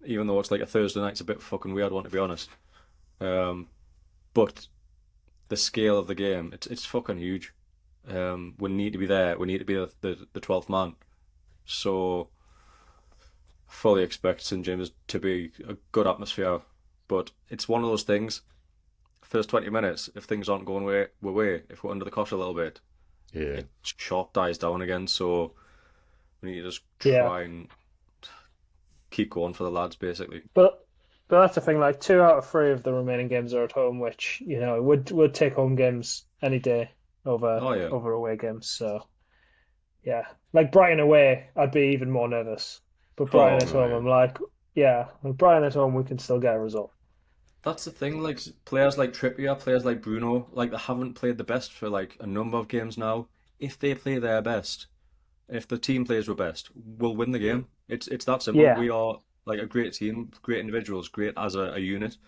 Even though it's like a Thursday night, it's a bit fucking weird one to be honest. Um, but the scale of the game, it's fucking huge. We need to be there. We need to be the 12th man. So fully expect St James to be a good atmosphere. But it's one of those things. First 20 minutes, if things aren't going way, if we're under the cosh a little bit, Yeah, it sharp dies down again. So we need to just Yeah, try and keep going for the lads, basically. but that's the thing. Like 2 out of 3 of the remaining games are at home, which would take home games any day over Oh yeah, over away games. So yeah, like Brighton away, I'd be even more nervous. But Brighton oh, at oh home, yeah, I'm like, yeah, with Brighton at home, we can still get a result. that's the thing. Like players like Trippier, players like Bruno, like they haven't played the best for like a number of games now. If they play their best, if the team plays their best, we'll win the yeah. game. It's that simple. Yeah, We are like a great team, great individuals, great as a unit.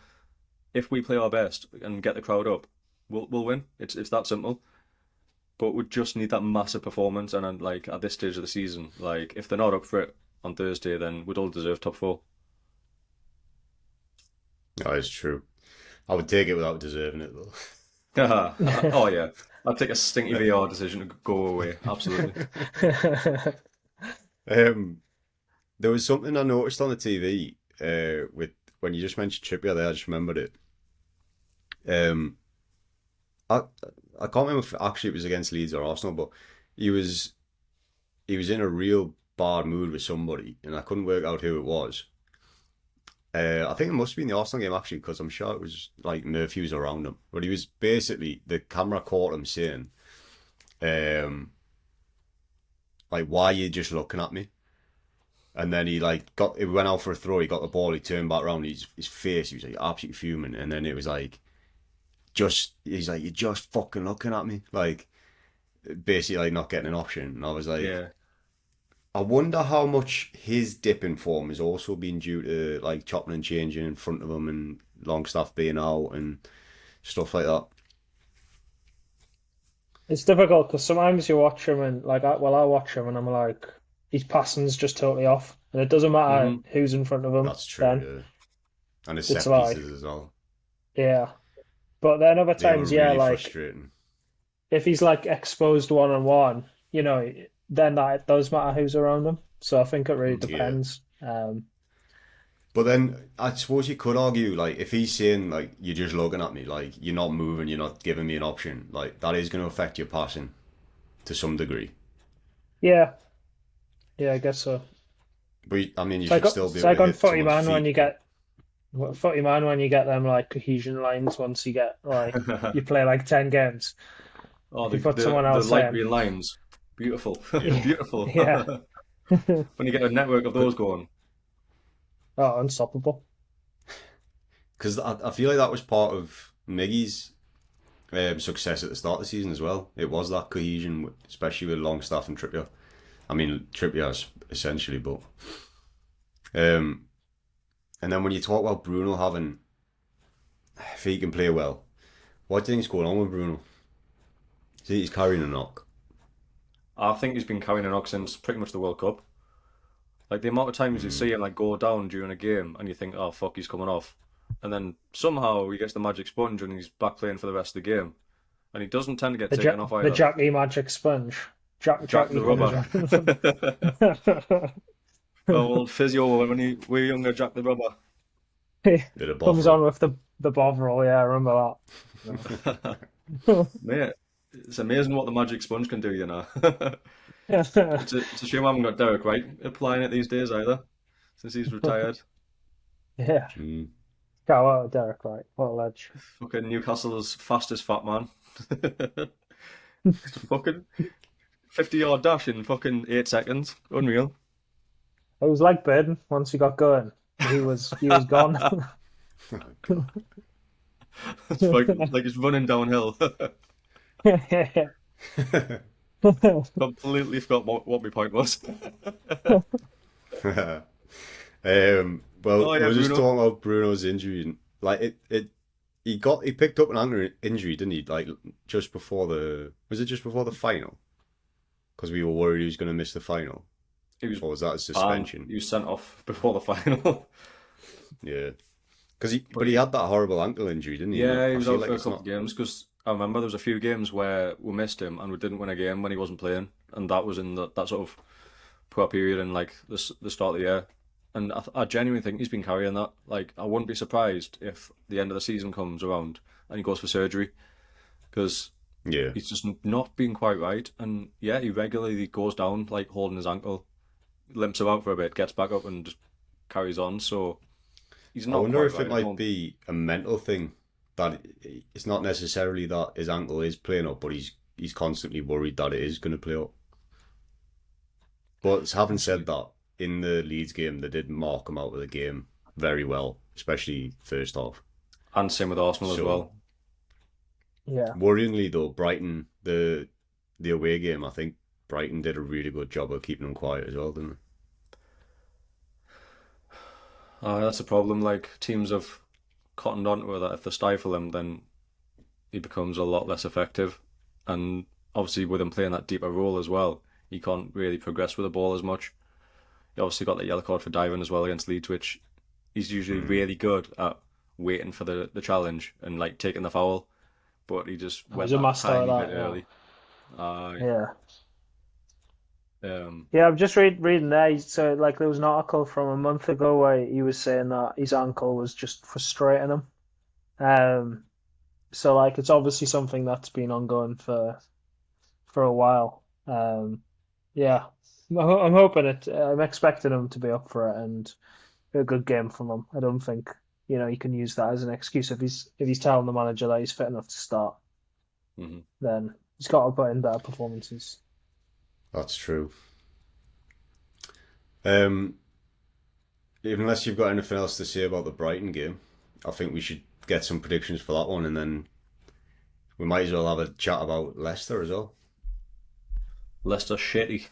If we play our best and get the crowd up, we'll win. It's that simple. But we just need that massive performance. And then, like at this stage of the season, like if they're not up for it on Thursday, then we'd all deserve top four. That is true. I would take it without deserving it though. Oh yeah, I'd take a stinky VR decision to go away. Absolutely. um, there was something I noticed on the TV. With when you just mentioned Trippier there, I just remembered it. Um, I I can't remember if actually it was against Leeds or Arsenal, but he was he was in a real bad mood with somebody, and I couldn't work out who it was. I think it must have been the Arsenal game actually, because I'm sure it was like Murphy was around him, but he was basically the camera caught him saying, um, like, "Why are you just looking at me?" And then he went out for a throw, he got the ball, he turned back around, his face, he was like absolutely fuming, and then it was like, he's like, "You're just fucking looking at me," like basically like not getting an option. And I was like, Yeah. I wonder how much his dip in form has also been due to like chopping and changing in front of him and Longstaff being out and stuff like that. it's difficult because sometimes you watch him and I watch him and I'm like, his passing's just totally off, and it doesn't matter Hmm. who's in front of him. That's true, Then yeah. And his it's set like, pieces as well. yeah. But then other They were times, yeah, really like frustrating. if he's like exposed one on one, then that it does matter who's around him. So I think it really Yeah. depends. But then I suppose you could argue, like, if he's saying, like, you're just looking at me, like, you're not moving, you're not giving me an option, like, that is going to affect your passing to some degree. Yeah, yeah, I guess so. But, I mean, you should still be It's able like to on hit Footy someone's Man when feet, you but, get Footy Man when you get them like cohesion lines once you get like you play like 10 games. Oh, If the you put the someone the else light in, green lines, beautiful, yeah. beautiful. yeah, When you get a network of But, those going. oh, unstoppable. because I feel like that was part of Miggy's success at the start of the season as well. It was that cohesion, especially with Longstaff and Trippier. I mean, Trippier essentially, but um, and then when you talk about Bruno having, if he can play well, what do you think's going on with Bruno? See, he's carrying a knock. I think he's been carrying an ox since pretty much the World Cup. Like the amount of times you Mm, see him like go down during a game and you think, oh fuck, he's coming off, and then somehow he gets the magic sponge and he's back playing for the rest of the game, and he doesn't tend to get taken off The either. Jackie Magic Sponge. Jack Jackie the comes Rubber. on. Oh, old physio when we were younger, Jack the Rubber. He bit of comes on Bovril. with the Bovril, yeah, I remember Mate, it's amazing what the magic sponge can do, you know. that. It's a shame I haven't got Derek Wright applying it these days either, since he's retired. Yeah, Mm. go out, Derek, right? What a ledge. Fucking Newcastle's fastest fat man. Fucking 50-yard dash in fucking 8 seconds. Unreal. It was like Burden once he got going. He was gone. It's like he's running downhill. Completely forgot what my point was. Well, Oh we yeah, were just Bruno. talking about Bruno's injury, and like he picked up an ankle injury, didn't he? Like just before was it just before the final? Because we were worried he was going to miss the final, He was or was that a banned. suspension? He was sent off before the final. Yeah, but But he had that horrible ankle injury, didn't he? And yeah, he I was feel out like for a it's couple of not. games because I remember there was a few games where we missed him and we didn't win a game when he wasn't playing, and that was in that sort of poor period in like the start of the year. And I genuinely think he's been carrying that. Like, I wouldn't be surprised if the end of the season comes around and he goes for surgery because Yeah, he's just not been quite right. And yeah, he regularly goes down, like holding his ankle, limps about for a bit, gets back up, and just carries on. So he's I not wonder quite if it right. I might don't. be a mental thing that it's not necessarily that his ankle is playing up, but he's constantly worried that it is going to play up. But having said Possibly. that, in the Leeds game, they did mark him out of the game very well, especially first half. And same with Arsenal as So well. Yeah. worryingly though, Brighton the away game, I think Brighton did a really good job of keeping them quiet as well, didn't That's a problem. Like teams have cottoned onto it that if they stifle him, then he becomes a lot less effective. And obviously, with him playing that deeper role as well, he can't really progress with the ball as much. He obviously got that yellow card for diving as well against Leeds, which he's usually they? really good at waiting for the challenge and like taking the foul, but he just He's went a that master at tiny bit that, yeah. early. Uh, Yeah. um, Yeah, I'm just reading there. So, like, there was an article from a month ago where he was saying that his ankle was just frustrating him. Um, so like, it's obviously something that's been ongoing for a while. Yeah, I'm hoping it. I'm expecting him to be up for it and a good game from him. I don't think you can use that as an excuse if he's telling the manager that he's fit enough to start. mhm. Then he's got to put in better performances. That's true. Um, Unless you've got anything else to say about the Brighton game, I think we should get some predictions for that one, and then we might as well have a chat about Leicester as well. Leicester shitty.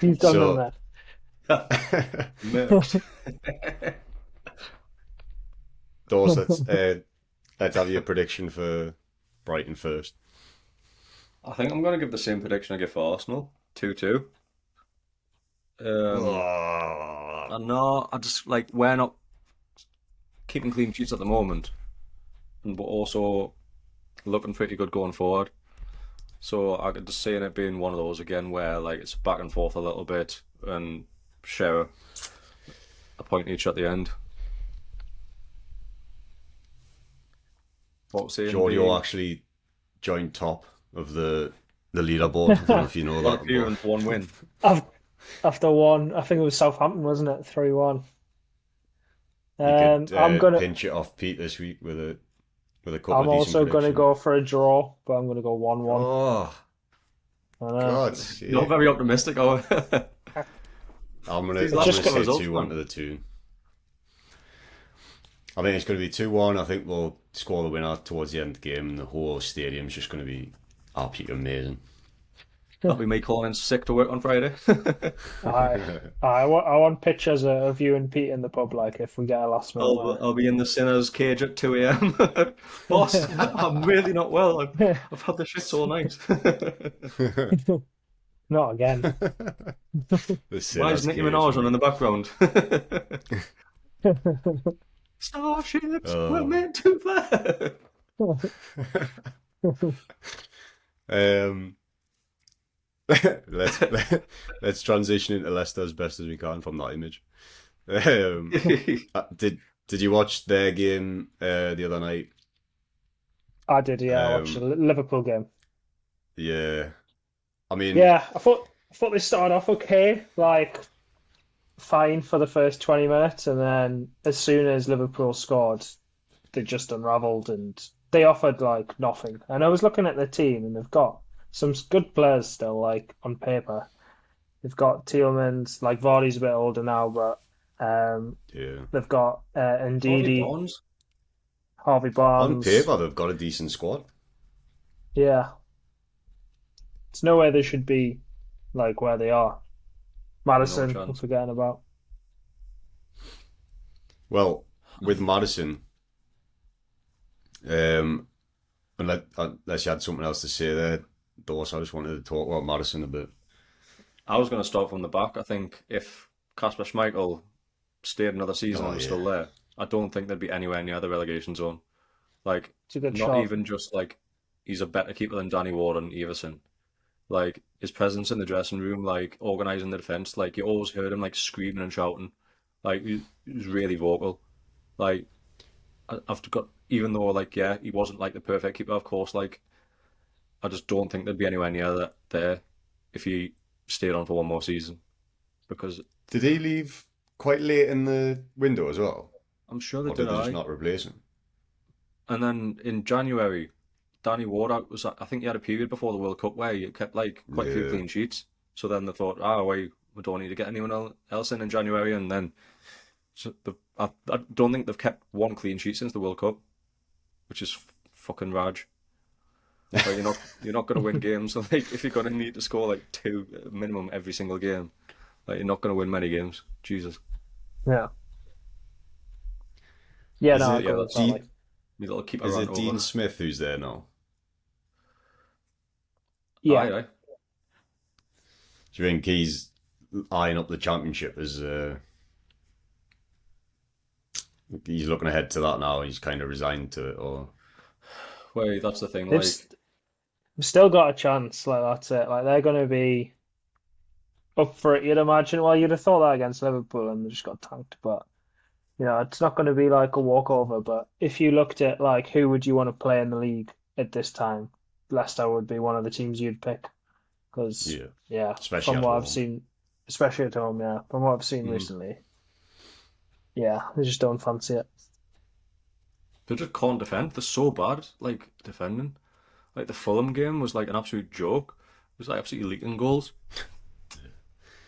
You've done them So there. Merked. Dawes, let's have your prediction for Brighton first. I think I'm going to give the same prediction I give for Arsenal, 2-2. Um, Oh, I know, I just like we're not keeping clean sheets at the moment, and we're also looking pretty good going forward. So I could just see it being one of those again where like it's back and forth a little bit and share a point each at the end. What was saying Giorgio the actually joined top of the leaderboard. I don't know if you know one that, but appearance, one win. Af- After one, I think it was Southampton, wasn't it? 3-1. you could I'm gonna. pinch it off Pete this week with a couple I'm of decent also gonna predictions. go for a draw, but I'm gonna go 1-1. Oh I know. God, Not yeah. very optimistic, are we? I'm gonna These I'm last gonna Just couple say of results, 2-1 man. to the Toon. I think it's gonna be 2-1. I think we'll score the winner towards the end of the game, and the whole stadium's just gonna be absolutely amazing. That'll be me calling in sick to work on Friday. I I want pictures of you and Pete in the pub, like if we get a last minute I'll be in the sinner's cage at 2 a.m. Boss, I'm really not well. winner. I've had the shits all night. Not again. The Why is sinner's Nicki cage, Minaj on in mate. the background? Starships were Oh. meant to fly. Um, let's let's transition into Leicester as best as we can from that image. Um, did you watch their game the other night? I did, yeah. I watched the Um, Liverpool game. yeah, I mean, Yeah, I thought they started off okay, like fine for the first 20 minutes, and then as soon as Liverpool scored, they just unravelled and they offered like nothing. And I was looking at the team, and they've got some good players still, like on paper. They've got Tielemans, like Vardy's a bit older now, but yeah, they've got Harvey Ndidi, Barnes. Harvey on Barnes. paper they've got a decent squad. Yeah, it's nowhere they should be. like where they are. No Madison, I'm chance. forgetting about. Well, with Madison, um, unless you had something else to say there, Dawes, I just wanted to talk about Madison a bit. I was going to start from the back. I think if Kasper Schmeichel stayed another season Oh and was yeah, still there, I don't think they'd be anywhere near the relegation zone. Like, It's a good not shot. even just like he's a better keeper than Danny Ward and Everson. Like his presence in the dressing room, like organising the defence, like you always heard him like screaming and shouting. Like he was really vocal. Like I've got, even though like yeah, he wasn't like the perfect keeper, of course. Like I just don't think there'd be anywhere near that there if he stayed on for one more season because did he leave quite late in the window as well, I'm sure they or did did they just I. not replace him? And then in January, Danny Ward was, I think he had a period before the World Cup where he kept like quite a few Yeah. clean sheets. So then they thought, we don't need to get anyone else in January. And then I don't think they've kept one clean sheet since the World Cup, which is fucking raj. Like you're not going to win games. So like if you're going to need to score like two minimum every single game, like you're not going to win many games. Jesus. Yeah. Yeah, Is no, I But yeah, agree it with that. that's Like, Dean? me little keep a Is rant it Dean over. Smith who's there now? yeah, Aye, aye. Do you think he's eyeing up the championship as he's looking ahead to that now? He's kind of resigned to it, or Wait, that's the thing. they've Like, st still got a chance. Like that's it. Like they're going to be up for it. You'd imagine. Well, you'd have thought that against Liverpool, and they just got tanked. But it's not going to be like a walkover. But if you looked at like who would you want to play in the league at this time, Leicester would be one of the teams you'd pick. Because yeah, yeah, especially from at what I've home. seen, especially at home, yeah, from what I've seen mhm. recently, yeah, they just don't fancy it. They just can't defend. They're so bad, like defending. Like the Fulham game was like an absolute joke. It was like absolutely leaking goals.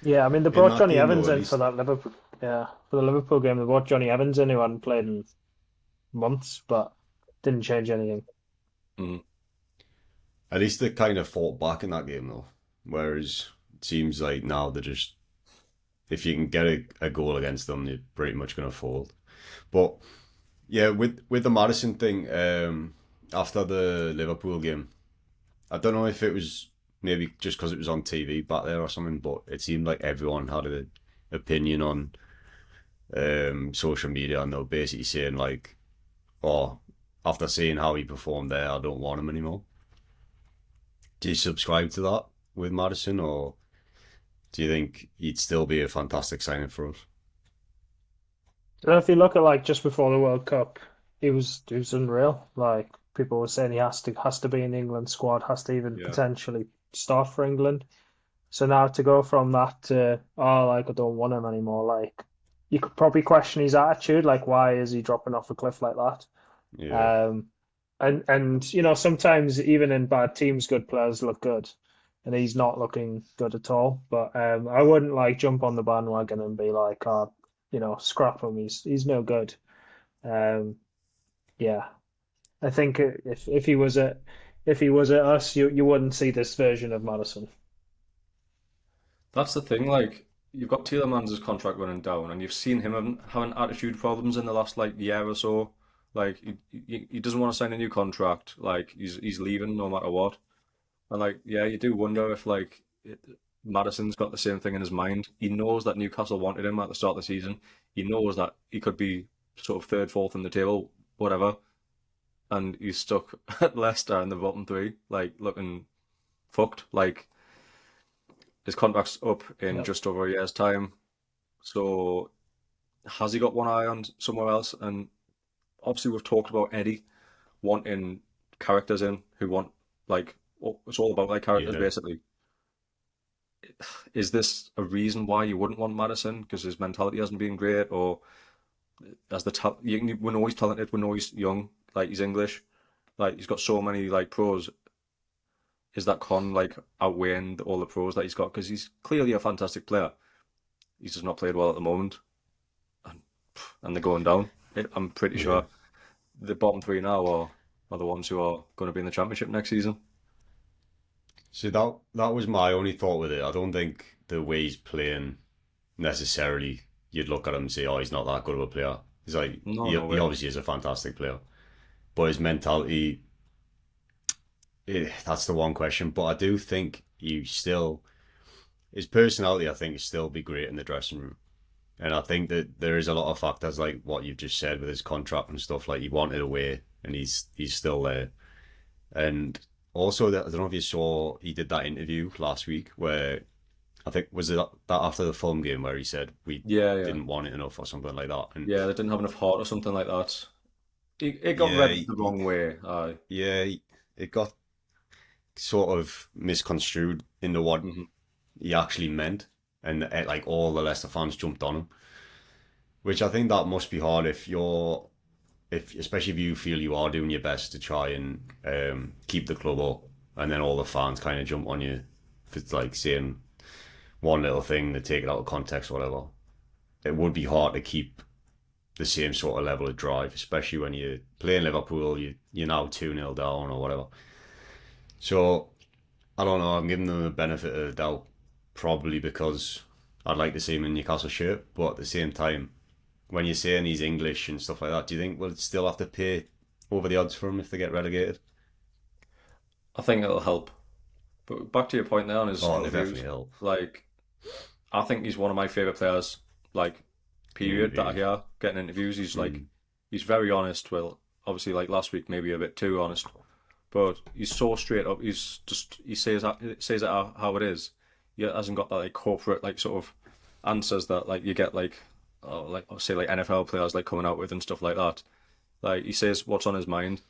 Yeah, I mean they In brought that Johnny game, though, Evans at in for least, that Liverpool. Yeah, for the Liverpool game, they brought Johnny Evans in who hadn't played in months, but didn't change anything. Mm. they kind of fought back in that game, though. Whereas it seems like now they're just, if you can get a goal against them, you're pretty much going to fold. But yeah, with the Madison thing, after the Liverpool game, I don't know if it was maybe just because it was on TV back there or something, but it seemed like everyone had an opinion on social media, and they were basically saying like, "Oh, after seeing how he performed there, I don't want him anymore." Do you subscribe to that with Madison, or do you think he'd still be a fantastic signing for us? And if you look at like just before the World Cup, he was unreal. Like people were saying he has to be in the England squad, has to even Yeah. potentially start for England. So now to go from that to like I don't want him anymore, like you could probably question his attitude, like why is he dropping off a cliff like that? Yeah, Um, and sometimes even in bad teams, good players look good, and he's not looking good at all. But I wouldn't like jump on the bandwagon and be like, scrap him. He's no good. Um, yeah, I think if he was at us, you wouldn't see this version of Madison. That's the thing. Like you've got Tielemans' contract running down, and you've seen him having attitude problems in the last like year or so. Like he doesn't want to sign a new contract. Like he's leaving no matter what. And like yeah, you do wonder if Madison's got the same thing in his mind. He knows that Newcastle wanted him at the start of the season. He knows that he could be sort of third, fourth in the table, whatever. And he's stuck at Leicester in the bottom three, like looking fucked. Like his contract's up in Yep. just over a year's time. So has he got one eye on somewhere else? And obviously we've talked about Eddie wanting characters in who want like it's all about like characters yeah, basically. Is this a reason why you wouldn't want Madison because his mentality hasn't been great, or as the we know he's talented, we know he's young, like he's English, like he's got so many like pros. Is that con like outweighing all the pros that he's got? Because he's clearly a fantastic player. He's just not played well at the moment, and, and they're going down. I'm pretty yeah. sure the bottom three now are the ones who are going to be in the championship next season. So that was my only thought with it. I don't think the way he's playing necessarily you'd look at him and say, "Oh, he's not that good of a player." He's like No, no he way. obviously is a fantastic player, but his mentality, that's the one question. But I do think you still his personality, I think, is still be great in the dressing room. And I think that there is a lot of factors like what you've just said with his contract and stuff. Like he wanted away, and he's still there. And also, that I don't know if you saw, he did that interview last week where I think was it that after the Fulham game where he said we Yeah, yeah. didn't want it enough or something like that. And Yeah, they didn't have enough heart or something like that. It got yeah, read the wrong way. Aye. yeah, it got sort of misconstrued into what Hmm. he actually meant, and like all the Leicester fans jumped on him, which I think that must be hard if you're if especially if you feel you are doing your best to try and keep the club up, and then all the fans kind of jump on you if it's like saying one little thing, they take it out of context or whatever. It would be hard to keep the same sort of level of drive, especially when you're playing Liverpool, you're now 2-0 down or whatever. So I don't know, I'm giving them the benefit of the doubt, probably because I'd like to see him in Newcastle shirt, but at the same time, when you're saying he's English and stuff like that, do you think we'll still have to pay over the odds for him if they get relegated? I think it'll help. But back to your point there on his Oh, it'll definitely interviews, help. like I think he's one of my favorite players. Like In period that I interviews. hear getting interviews, he's like Mm. he's very honest. Well, obviously like last week maybe a bit too honest, but he's so straight up. He says it how it is. He hasn't got that like corporate like sort of answers that like you get like like say like NFL players like coming out with and stuff like that. Like he says what's on his mind,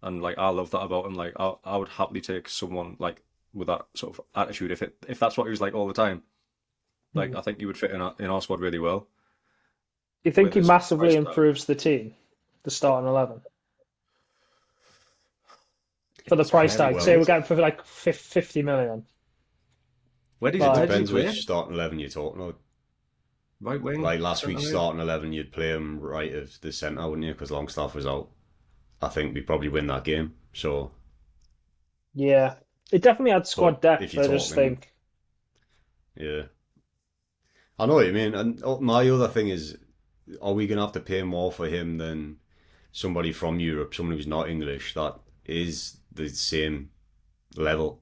and like I love that about him. Like I would happily take someone like with that sort of attitude if that's what he was like all the time. Like Hmm. I think he would fit in our squad really well Do you think with he his massively price tag. improves the team, the starting 11, for the It's price tag? well, Say we're getting for like 50 million. it Where Like, does he depends play? which starting 11 you're talking about. Right wing, Like last centre week's mid. starting 11, you'd play him right of the centre, wouldn't you? Because Longstaff was out. I think we probably win that game. So, yeah, it definitely adds but squad if depth. you're I just talking, think, yeah, I know what you mean. And my other thing is, are we going to have to pay more for him than somebody from Europe, someone who's not English, that is the same level,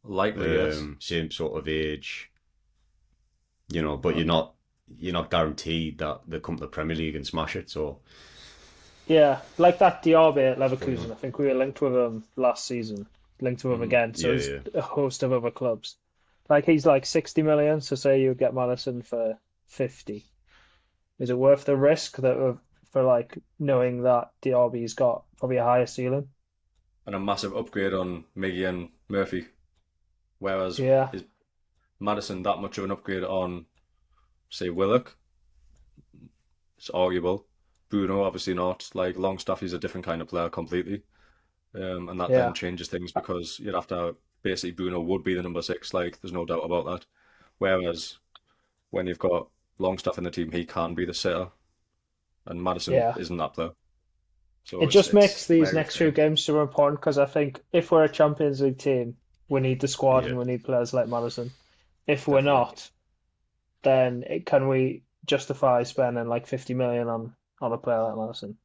Likely, yes. same sort of age, but Uh, you're not guaranteed that they come to the Premier League and smash it. So yeah, like that Diaby at it's a funny Leverkusen. one. I think we were linked with him last season, linked with him again. So Yeah, there's yeah. a host of other clubs. Like he's like 60 million. So say you get Madison for 50. Is it worth the risk for like knowing that Diaby's got probably a higher ceiling? and a massive upgrade on Miggy and Murphy. Whereas Yeah, is Madison that much of an upgrade on say Willock? It's arguable. Bruno obviously not. Like Longstaff is a different kind of player completely. And that then yeah, changes things because you'd have to basically Bruno would be the number six. Like there's no doubt about that. Whereas when you've got Longstaff in the team, he can be the sitter, and Madison yeah. isn't that player. It So just makes it's these wary next for few him. games super important because I think if we're a Champions League team, we need the squad Yeah, and we need players like Madison. If we're definitely. not, then can we justify spending like 50 million on a player like Madison?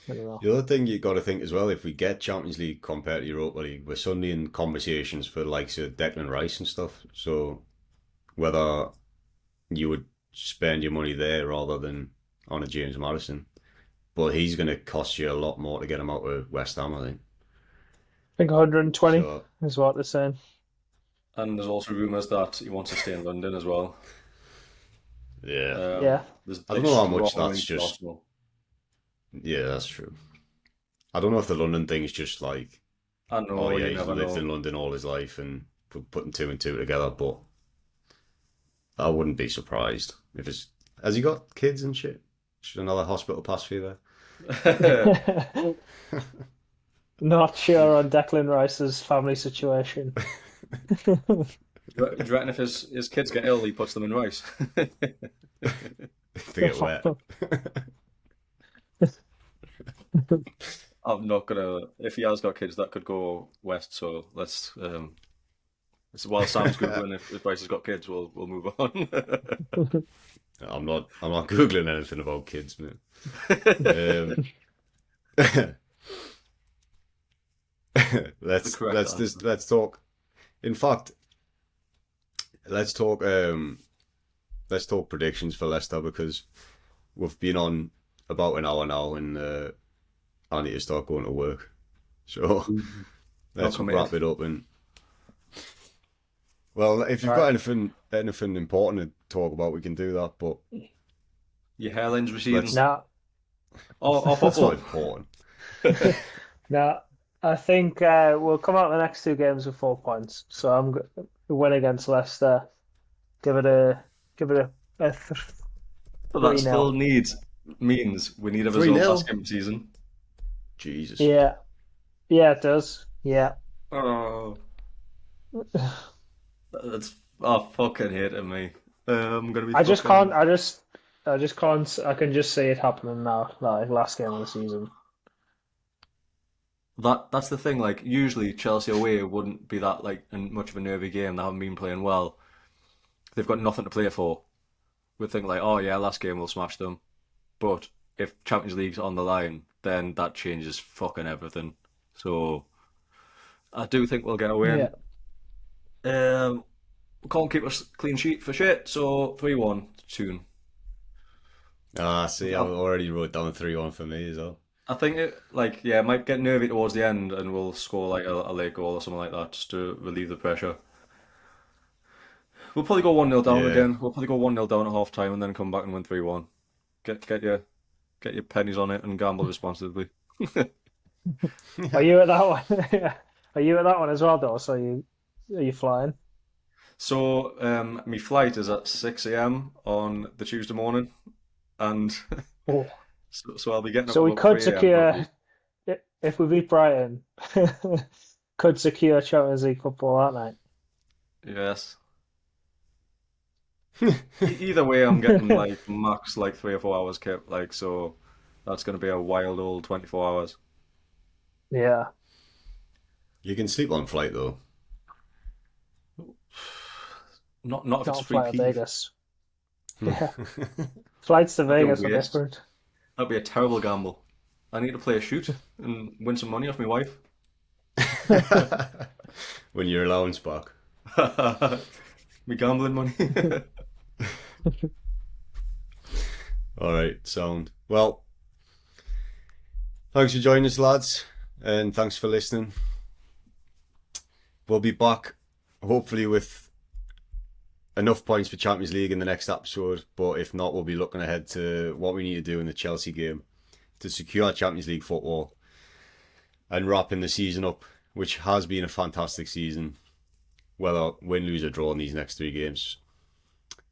I don't know. The other thing you got to think as well, if we get Champions League compared to Europa League, we're suddenly in conversations for the likes of Declan Rice and stuff. So whether you would spend your money there rather than on a James Madison, but he's going to cost you a lot more to get him out of West Ham, I think. I think 120 So is what they're saying. And there's also rumours that he wants to stay in London as well. yeah, Yeah. There's I don't like know how much strong that's links with just. Arsenal. Yeah, that's true. I don't know if the London thing is just like, I oh know yeah, you he's never lived know. in London all his life and putting two and two together, but I wouldn't be surprised if it's. Has he got kids and shit? Should another hospital pass fever? Not sure on Declan Rice's family situation. Do you reckon if his kids get ill, he puts them in rice? To get wet. I'm not gonna. If he has got kids, that could go west. So let's. While Sam's googling if Bryce has got kids, we'll move on. I'm not googling anything about kids, man. Let's talk. In fact, let's talk predictions for Leicester, because we've been on about an hour now, and I need to start going to work. So let's wrap it up. And well, if you've got anything important to talk about, we can do that. But your hairline's receding. No. That's not important. No, I think we'll come out the next two games with 4 points. So I'm going to win against Leicester. Give it a But that still means we need a result last game of the season. Jesus. Yeah, it does. Yeah. Oh, that's fucking hating me. I'm gonna be. I just can't. I just can't. I can just see it happening now. Like last game of the season. That's the thing. Like usually Chelsea away wouldn't be that like much of a nervy game. They haven't been playing well. They've got nothing to play for. We think like, oh yeah, last game we'll smash them. But if Champions League's on the line, then that changes fucking everything. So I do think we'll get a win. Yeah. We can't keep a clean sheet for shit. So 3-1 Toon. See, I already wrote down 3-1 for me as well. I think it might get nervy towards the end, and we'll score like a late goal or something like that just to relieve the pressure. We'll probably go 1-0 down again. We'll probably go 1-0 down at half time and then come back and win 3-1. Get your pennies on it and gamble responsibly. Are you at that one? Are you at that one as well, though? So are you flying? So my flight is at 6 a.m. on the Tuesday morning, and so I'll be getting up. So we could 3 a.m. secure, if we beat Brighton, could secure Champions League football that night. Yes. Either way, I'm getting like max like 3 or 4 hours kept, like, so that's going to be a wild old 24 hours. Yeah. You can sleep on flight though. Not if it's free flight to keys. Vegas. Yeah. Flights to Vegas are different. That'd be a terrible gamble. I need to play a shoot and win some money off my wife. When your allowance back. Me gambling money. All right, sound. Well, thanks for joining us, lads, and thanks for listening. We'll be back, hopefully, with enough points for Champions League in the next episode, but if not, we'll be looking ahead to what we need to do in the Chelsea game to secure Champions League football and wrapping the season up, which has been a fantastic season. Whether win, lose or draw in these next 3 games.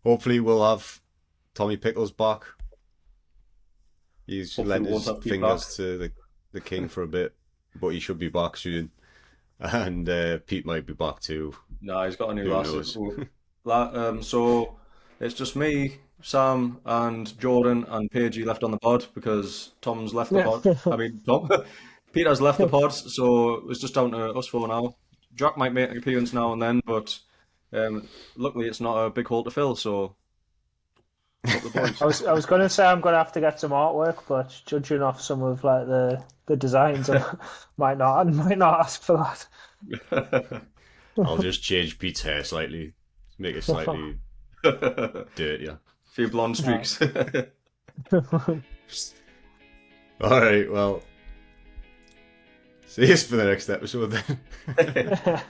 Hopefully we'll have Tommy Pickles back. He's lent his fingers to the king for a bit, but he should be back soon. And Pete might be back too. No, he's got a new last. So it's just me, Sam, and Jordan and Paigey left on the pod because Tom's left the pod. I mean, Tom. Peter's left the pod, so it's just down to us 4 now. Jack might make an appearance now and then, but luckily it's not a big hole to fill, so I was going to say I'm going to have to get some artwork, but judging off some of like the designs, I might not ask for that. I'll just change Pete's hair slightly, make it slightly dirtier. A few blonde streaks. All right, well, see you for the next episode then.